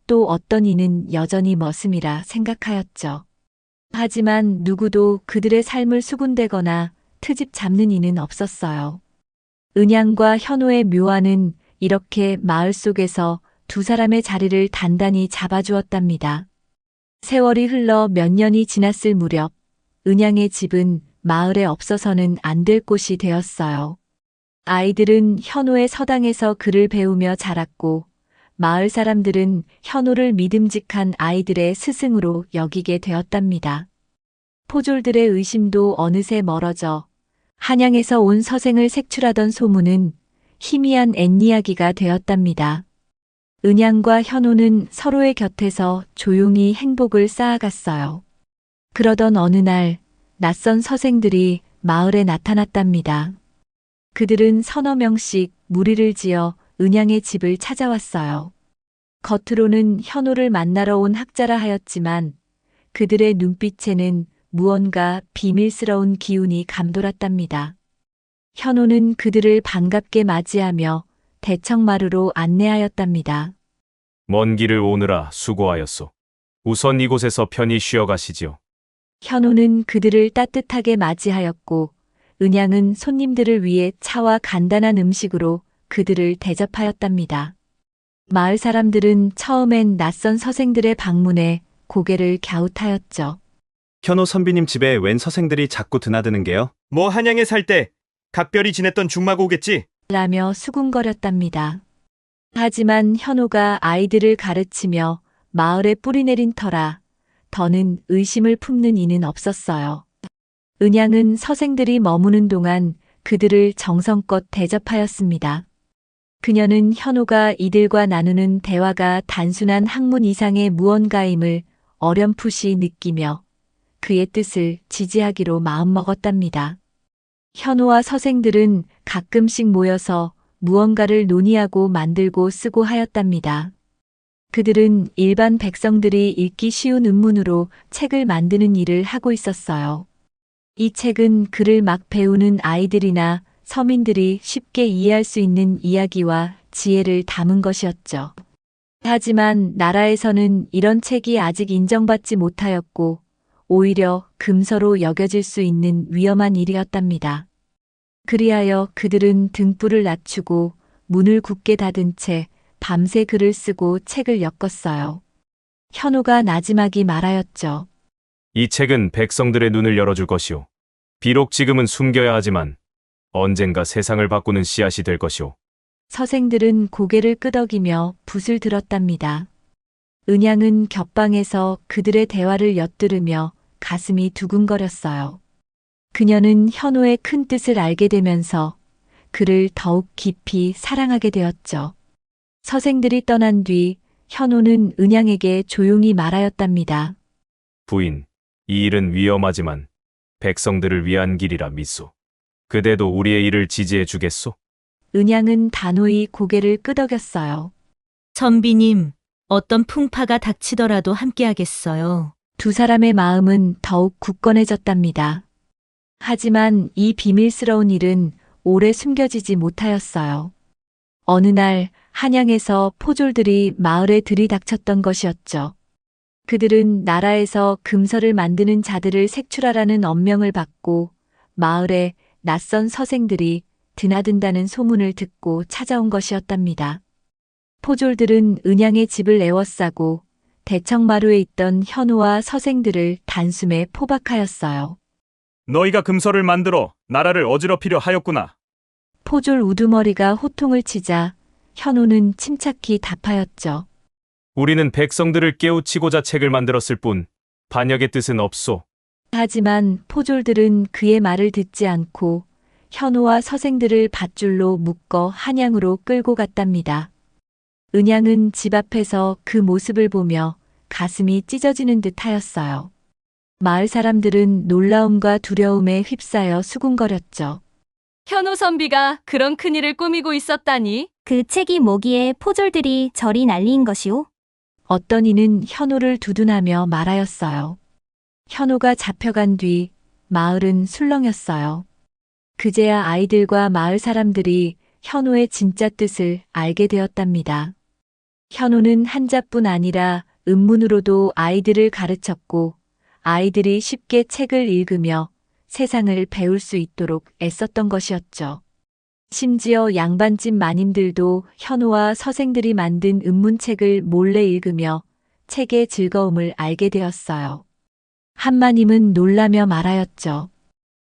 또 어떤 이는 여전히 머슴이라 생각하였죠. 하지만 누구도 그들의 삶을 수군대거나 트집 잡는 이는 없었어요. 은양과 현우의 묘안은 이렇게 마을 속에서 두 사람의 자리를 단단히 잡아주었답니다. 세월이 흘러 몇 년이 지났을 무렵 은양의 집은 마을에 없어서는 안 될 곳이 되었어요. 아이들은 현우의 서당에서 글을 배우며 자랐고 마을 사람들은 현우를 믿음직한 아이들의 스승으로 여기게 되었답니다. 포졸들의 의심도 어느새 멀어져 한양에서 온 서생을 색출하던 소문은 희미한 앤이야기가 되었답니다. 은양과 현우는 서로의 곁에서 조용히 행복을 쌓아갔어요. 그러던 어느 날 낯선 서생들이 마을에 나타났답니다. 그들은 서너 명씩 무리를 지어 은양의 집을 찾아왔어요. 겉으로는 현우를 만나러 온 학자라 하였지만 그들의 눈빛에는 무언가 비밀스러운 기운이 감돌았답니다. 현우는 그들을 반갑게 맞이하며 대청마루로 안내하였답니다. 먼 길을 오느라 수고하였소. 우선 이곳에서 편히 쉬어 가시지요. 현우는 그들을 따뜻하게 맞이하였고 은양은 손님들을 위해 차와 간단한 음식으로 그들을 대접하였답니다. 마을 사람들은 처음엔 낯선 서생들의 방문에 고개를 갸웃하였죠. 현우 선비님 집에 웬 서생들이 자꾸 드나드는 게요? 뭐 한양에 살 때 각별히 지냈던 중마고겠지? 라며 수군거렸답니다. 하지만 현우가 아이들을 가르치며 마을에 뿌리내린 터라 더는 의심을 품는 이는 없었어요. 은양은 서생들이 머무는 동안 그들을 정성껏 대접하였습니다. 그녀는 현우가 이들과 나누는 대화가 단순한 학문 이상의 무언가임을 어렴풋이 느끼며 그의 뜻을 지지하기로 마음먹었답니다. 현우와 서생들은 가끔씩 모여서 무언가를 논의하고 만들고 쓰고 하였답니다. 그들은 일반 백성들이 읽기 쉬운 음문으로 책을 만드는 일을 하고 있었어요. 이 책은 글을 막 배우는 아이들이나 서민들이 쉽게 이해할 수 있는 이야기와 지혜를 담은 것이었죠. 하지만 나라에서는 이런 책이 아직 인정받지 못하였고 오히려 금서로 여겨질 수 있는 위험한 일이었답니다. 그리하여 그들은 등불을 낮추고 문을 굳게 닫은 채 밤새 글을 쓰고 책을 엮었어요. 현우가 나지막이 말하였죠. 이 책은 백성들의 눈을 열어줄 것이오. 비록 지금은 숨겨야 하지만 언젠가 세상을 바꾸는 씨앗이 될 것이오. 서생들은 고개를 끄덕이며 붓을 들었답니다. 은양은 곁방에서 그들의 대화를 엿들으며 가슴이 두근거렸어요. 그녀는 현우의 큰 뜻을 알게 되면서 그를 더욱 깊이 사랑하게 되었죠. 서생들이 떠난 뒤 현우는 은양에게 조용히 말하였답니다. 부인, 이 일은 위험하지만 백성들을 위한 길이라 믿소. 그대도 우리의 일을 지지해 주겠소? 은양은 단호히 고개를 끄덕였어요. 선비님, 어떤 풍파가 닥치더라도 함께하겠어요. 두 사람의 마음은 더욱 굳건해졌답니다. 하지만 이 비밀스러운 일은 오래 숨겨지지 못하였어요. 어느 날 한양에서 포졸들이 마을에 들이닥쳤던 것이었죠. 그들은 나라에서 금서를 만드는 자들을 색출하라는 엄명을 받고 마을에 낯선 서생들이 드나든다는 소문을 듣고 찾아온 것이었답니다. 포졸들은 은양의 집을 에워싸고 대청마루에 있던 현우와 서생들을 단숨에 포박하였어요. 너희가 금서를 만들어 나라를 어지럽히려 하였구나. 포졸 우두머리가 호통을 치자 현우는 침착히 답하였죠. 우리는 백성들을 깨우치고자 책을 만들었을 뿐 반역의 뜻은 없소. 하지만 포졸들은 그의 말을 듣지 않고 현우와 서생들을 밧줄로 묶어 한양으로 끌고 갔답니다. 은양은 집 앞에서 그 모습을 보며 가슴이 찢어지는 듯 하였어요. 마을 사람들은 놀라움과 두려움에 휩싸여 수군거렸죠. 현우 선비가 그런 큰일을 꾸미고 있었다니. 그 책이 뭐기에 포졸들이 저리 난리인 것이오? 어떤 이는 현우를 두둔하며 말하였어요. 현우가 잡혀간 뒤 마을은 술렁였어요. 그제야 아이들과 마을 사람들이 현우의 진짜 뜻을 알게 되었답니다. 현우는 한자뿐 아니라 음문으로도 아이들을 가르쳤고 아이들이 쉽게 책을 읽으며 세상을 배울 수 있도록 애썼던 것이었죠. 심지어 양반집 마님들도 현우와 서생들이 만든 음문책을 몰래 읽으며 책의 즐거움을 알게 되었어요. 한 마님은 놀라며 말하였죠.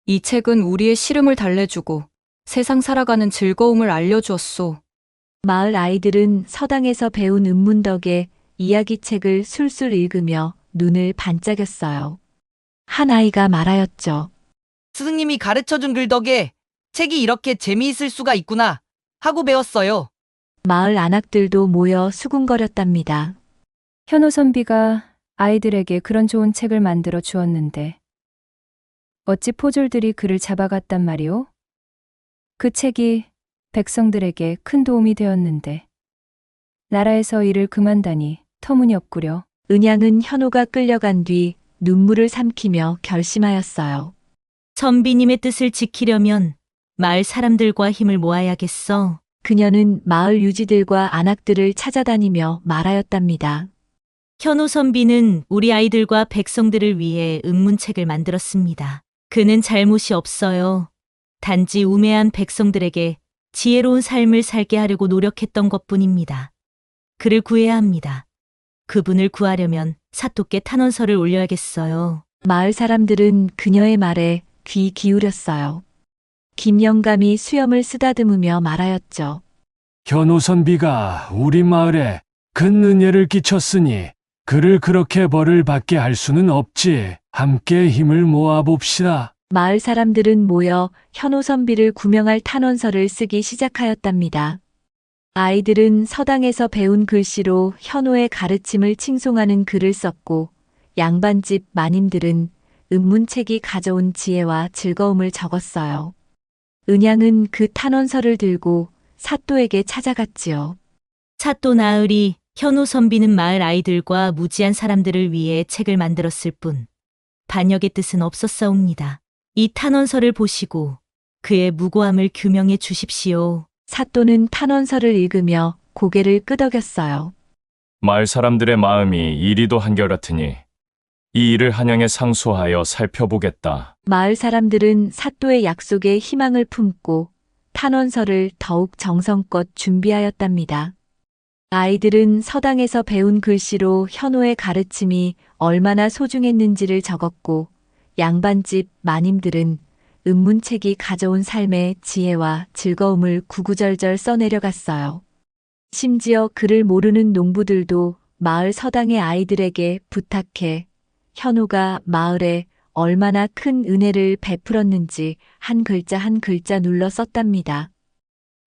이 책은 우리의 시름을 달래주고 세상 살아가는 즐거움을 알려주었소. 마을 아이들은 서당에서 배운 음문 덕에 이야기책을 술술 읽으며 눈을 반짝였어요. 한 아이가 말하였죠. 스승님이 가르쳐준 글 덕에 책이 이렇게 재미있을 수가 있구나 하고 배웠어요. 마을 안악들도 모여 수군거렸답니다. 현우 선비가 아이들에게 그런 좋은 책을 만들어 주었는데 어찌 포졸들이 그를 잡아갔단 말이오? 그 책이 백성들에게 큰 도움이 되었는데 나라에서 일을 그만다니 터무니없구려. 은양은 현우가 끌려간 뒤 눈물을 삼키며 결심하였어요. 선비님의 뜻을 지키려면 마을 사람들과 힘을 모아야겠어. 그녀는 마을 유지들과 안악들을 찾아다니며 말하였답니다. 현우 선비는 우리 아이들과 백성들을 위해 음문책을 만들었습니다. 그는 잘못이 없어요. 단지 우매한 백성들에게 지혜로운 삶을 살게 하려고 노력했던 것뿐입니다. 그를 구해야 합니다. 그분을 구하려면 사토께 탄원서를 올려야겠어요. 마을 사람들은 그녀의 말에 귀 기울였어요. 김영감이 수염을 쓰다듬으며 말하였죠. 현우 선비가 우리 마을에 큰 은혜를 끼쳤으니 그를 그렇게 벌을 받게 할 수는 없지. 함께 힘을 모아봅시다. 마을 사람들은 모여 현우 선비를 구명할 탄원서를 쓰기 시작하였답니다. 아이들은 서당에서 배운 글씨로 현우의 가르침을 칭송하는 글을 썼고 양반집 마님들은 음문책이 가져온 지혜와 즐거움을 적었어요. 은양은 그 탄원서를 들고 사또에게 찾아갔지요. 사또 나으리, 현우 선비는 마을 아이들과 무지한 사람들을 위해 책을 만들었을 뿐 반역의 뜻은 없었사옵니다. 이 탄원서를 보시고 그의 무고함을 규명해 주십시오. 사또는 탄원서를 읽으며 고개를 끄덕였어요. 마을 사람들의 마음이 이리도 한결같으니 이 일을 한양에 상소하여 살펴보겠다. 마을 사람들은 사또의 약속에 희망을 품고 탄원서를 더욱 정성껏 준비하였답니다. 아이들은 서당에서 배운 글씨로 현우의 가르침이 얼마나 소중했는지를 적었고 양반집 마님들은 음문책이 가져온 삶의 지혜와 즐거움을 구구절절 써내려갔어요. 심지어 글을 모르는 농부들도 마을 서당의 아이들에게 부탁해 현우가 마을에 얼마나 큰 은혜를 베풀었는지 한 글자 한 글자 눌러 썼답니다.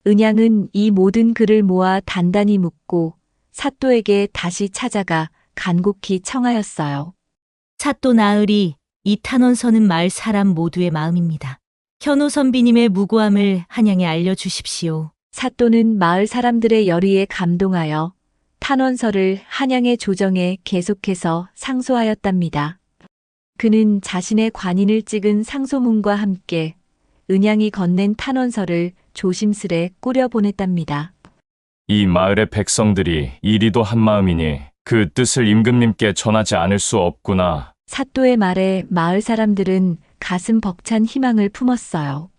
은양은 이 모든 글을 모아 단단히 묶고 사또에게 다시 찾아가 간곡히 청하였어요. 사또 나으리, 이 탄원서는 마을 사람 모두의 마음입니다. 현우 선비님의 무고함을 한양에 알려주십시오. 사또는 마을 사람들의 열의에 감동하여 탄원서를 한양의 조정에 계속해서 상소하였답니다. 그는 자신의 관인을 찍은 상소문과 함께 은양이 건넨 탄원서를 조심스레 꾸려보냈답니다. 이 마을의 백성들이 이리도 한마음이니 그 뜻을 임금님께 전하지 않을 수 없구나. 사또의 말에 마을 사람들은 가슴 벅찬 희망을 품었어요.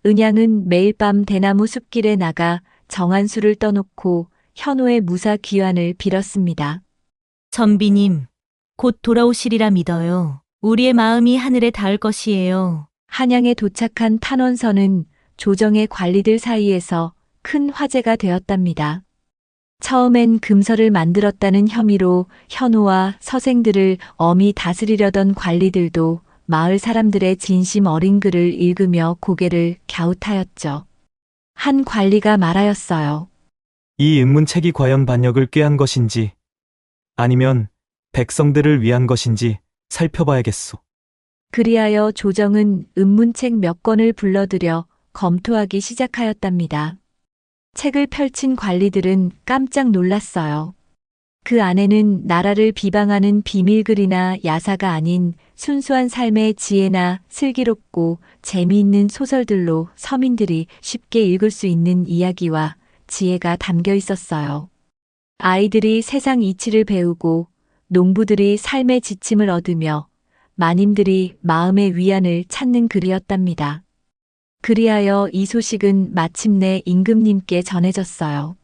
은양은 매일 밤 대나무 숲길에 나가 정한수를 떠놓고 현호의 무사 귀환을 빌었습니다. 선비님, 곧 돌아오시리라 믿어요. 우리의 마음이 하늘에 닿을 것이에요. 한양에 도착한 탄원서는 조정의 관리들 사이에서 큰 화제가 되었답니다. 처음엔 금서를 만들었다는 혐의로 현호와 서생들을 엄히 다스리려던 관리들도 마을 사람들의 진심 어린 글을 읽으며 고개를 갸웃하였죠. 한 관리가 말하였어요. 이 은문책이 과연 반역을 꾀한 것인지 아니면 백성들을 위한 것인지 살펴봐야겠소. 그리하여 조정은 은문책 몇 권을 불러들여 검토하기 시작하였답니다. 책을 펼친 관리들은 깜짝 놀랐어요. 그 안에는 나라를 비방하는 비밀글이나 야사가 아닌 순수한 삶의 지혜나 슬기롭고 재미있는 소설들로 서민들이 쉽게 읽을 수 있는 이야기와 지혜가 담겨 있었어요. 아이들이 세상 이치를 배우고 농부들이 삶의 지침을 얻으며 마님들이 마음의 위안을 찾는 글이었답니다. 그리하여 이 소식은 마침내 임금님께 전해졌어요.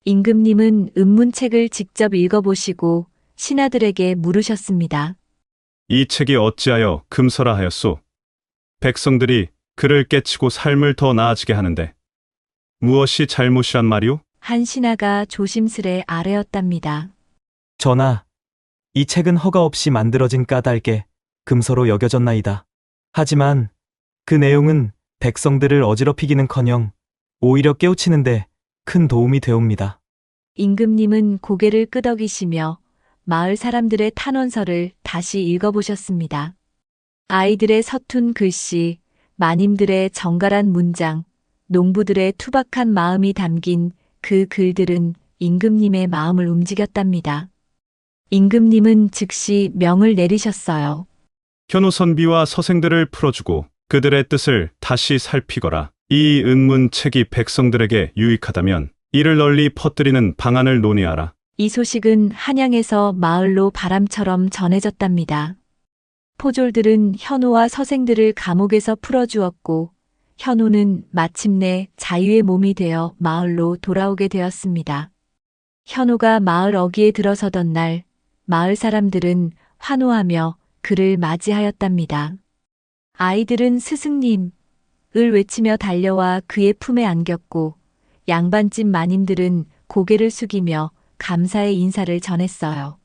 임금님은 은문책을 직접 읽어보시고 신하들에게 물으셨습니다. 이 책이 어찌하여 금서라 하였소? 백성들이 그를 깨치고 삶을 더 나아지게 하는데 무엇이 잘못이란 말이오? 한 신하가 조심스레 아뢰었답니다. 전하, 이 책은 허가 없이 만들어진 까닭에 금서로 여겨졌나이다. 하지만 그 내용은 백성들을 어지럽히기는커녕 오히려 깨우치는데 큰 도움이 되옵니다. 임금님은 고개를 끄덕이시며 마을 사람들의 탄원서를 다시 읽어보셨습니다. 아이들의 서툰 글씨, 마님들의 정갈한 문장, 농부들의 투박한 마음이 담긴 그 글들은 임금님의 마음을 움직였답니다. 임금님은 즉시 명을 내리셨어요. 현호 선비와 서생들을 풀어주고 그들의 뜻을 다시 살피거라. 이 은문책이 백성들에게 유익하다면 이를 널리 퍼뜨리는 방안을 논의하라. 이 소식은 한양에서 마을로 바람처럼 전해졌답니다. 포졸들은 현호와 서생들을 감옥에서 풀어주었고 현호는 마침내 자유의 몸이 되어 마을로 돌아오게 되었습니다. 현호가 마을 어귀에 들어서던 날 마을 사람들은 환호하며 그를 맞이하였답니다. 아이들은 스승님을 외치며 달려와 그의 품에 안겼고 양반집 마님들은 고개를 숙이며 감사의 인사를 전했어요.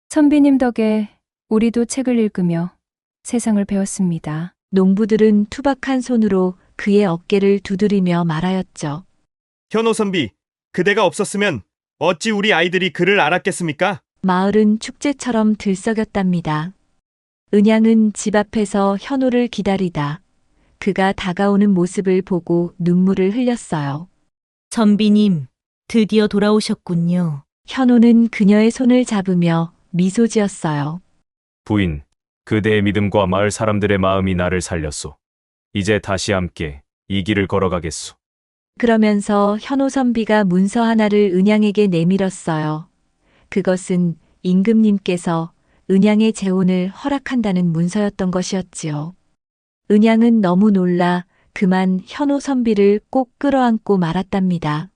선비님 덕에 우리도 책을 읽으며 세상을 배웠습니다. 농부들은 투박한 손으로 그의 어깨를 두드리며 말하였죠. 현호 선비, 그대가 없었으면 어찌 우리 아이들이 글을 알았겠습니까? 마을은 축제처럼 들썩였답니다. 은양은 집 앞에서 현호를 기다리다 그가 다가오는 모습을 보고 눈물을 흘렸어요. 선비님, 드디어 돌아오셨군요. 현호는 그녀의 손을 잡으며 미소 지었어요. 부인, 그대의 믿음과 마을 사람들의 마음이 나를 살렸소. 이제 다시 함께 이 길을 걸어가겠소. 그러면서 현호 선비가 문서 하나를 은양에게 내밀었어요. 그것은 임금님께서 은양의 재혼을 허락한다는 문서였던 것이었지요. 은양은 너무 놀라 그만 현호 선비를 꼭 끌어안고 말았답니다.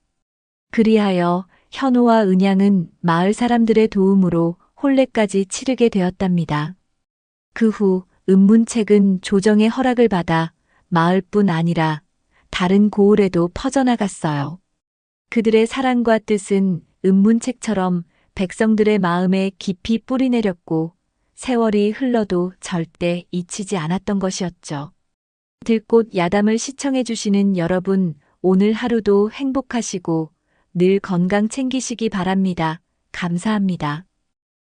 그리하여 현호와 은양은 마을 사람들의 도움으로 혼례까지 치르게 되었답니다. 그 후 은문책은 조정의 허락을 받아 마을뿐 아니라 다른 고을에도 퍼져나갔어요. 그들의 사랑과 뜻은 은문책처럼 백성들의 마음에 깊이 뿌리내렸고 세월이 흘러도 절대 잊히지 않았던 것이었죠. 들꽃 야담을 시청해 주시는 여러분, 오늘 하루도 행복하시고 늘 건강 챙기시기 바랍니다. 감사합니다.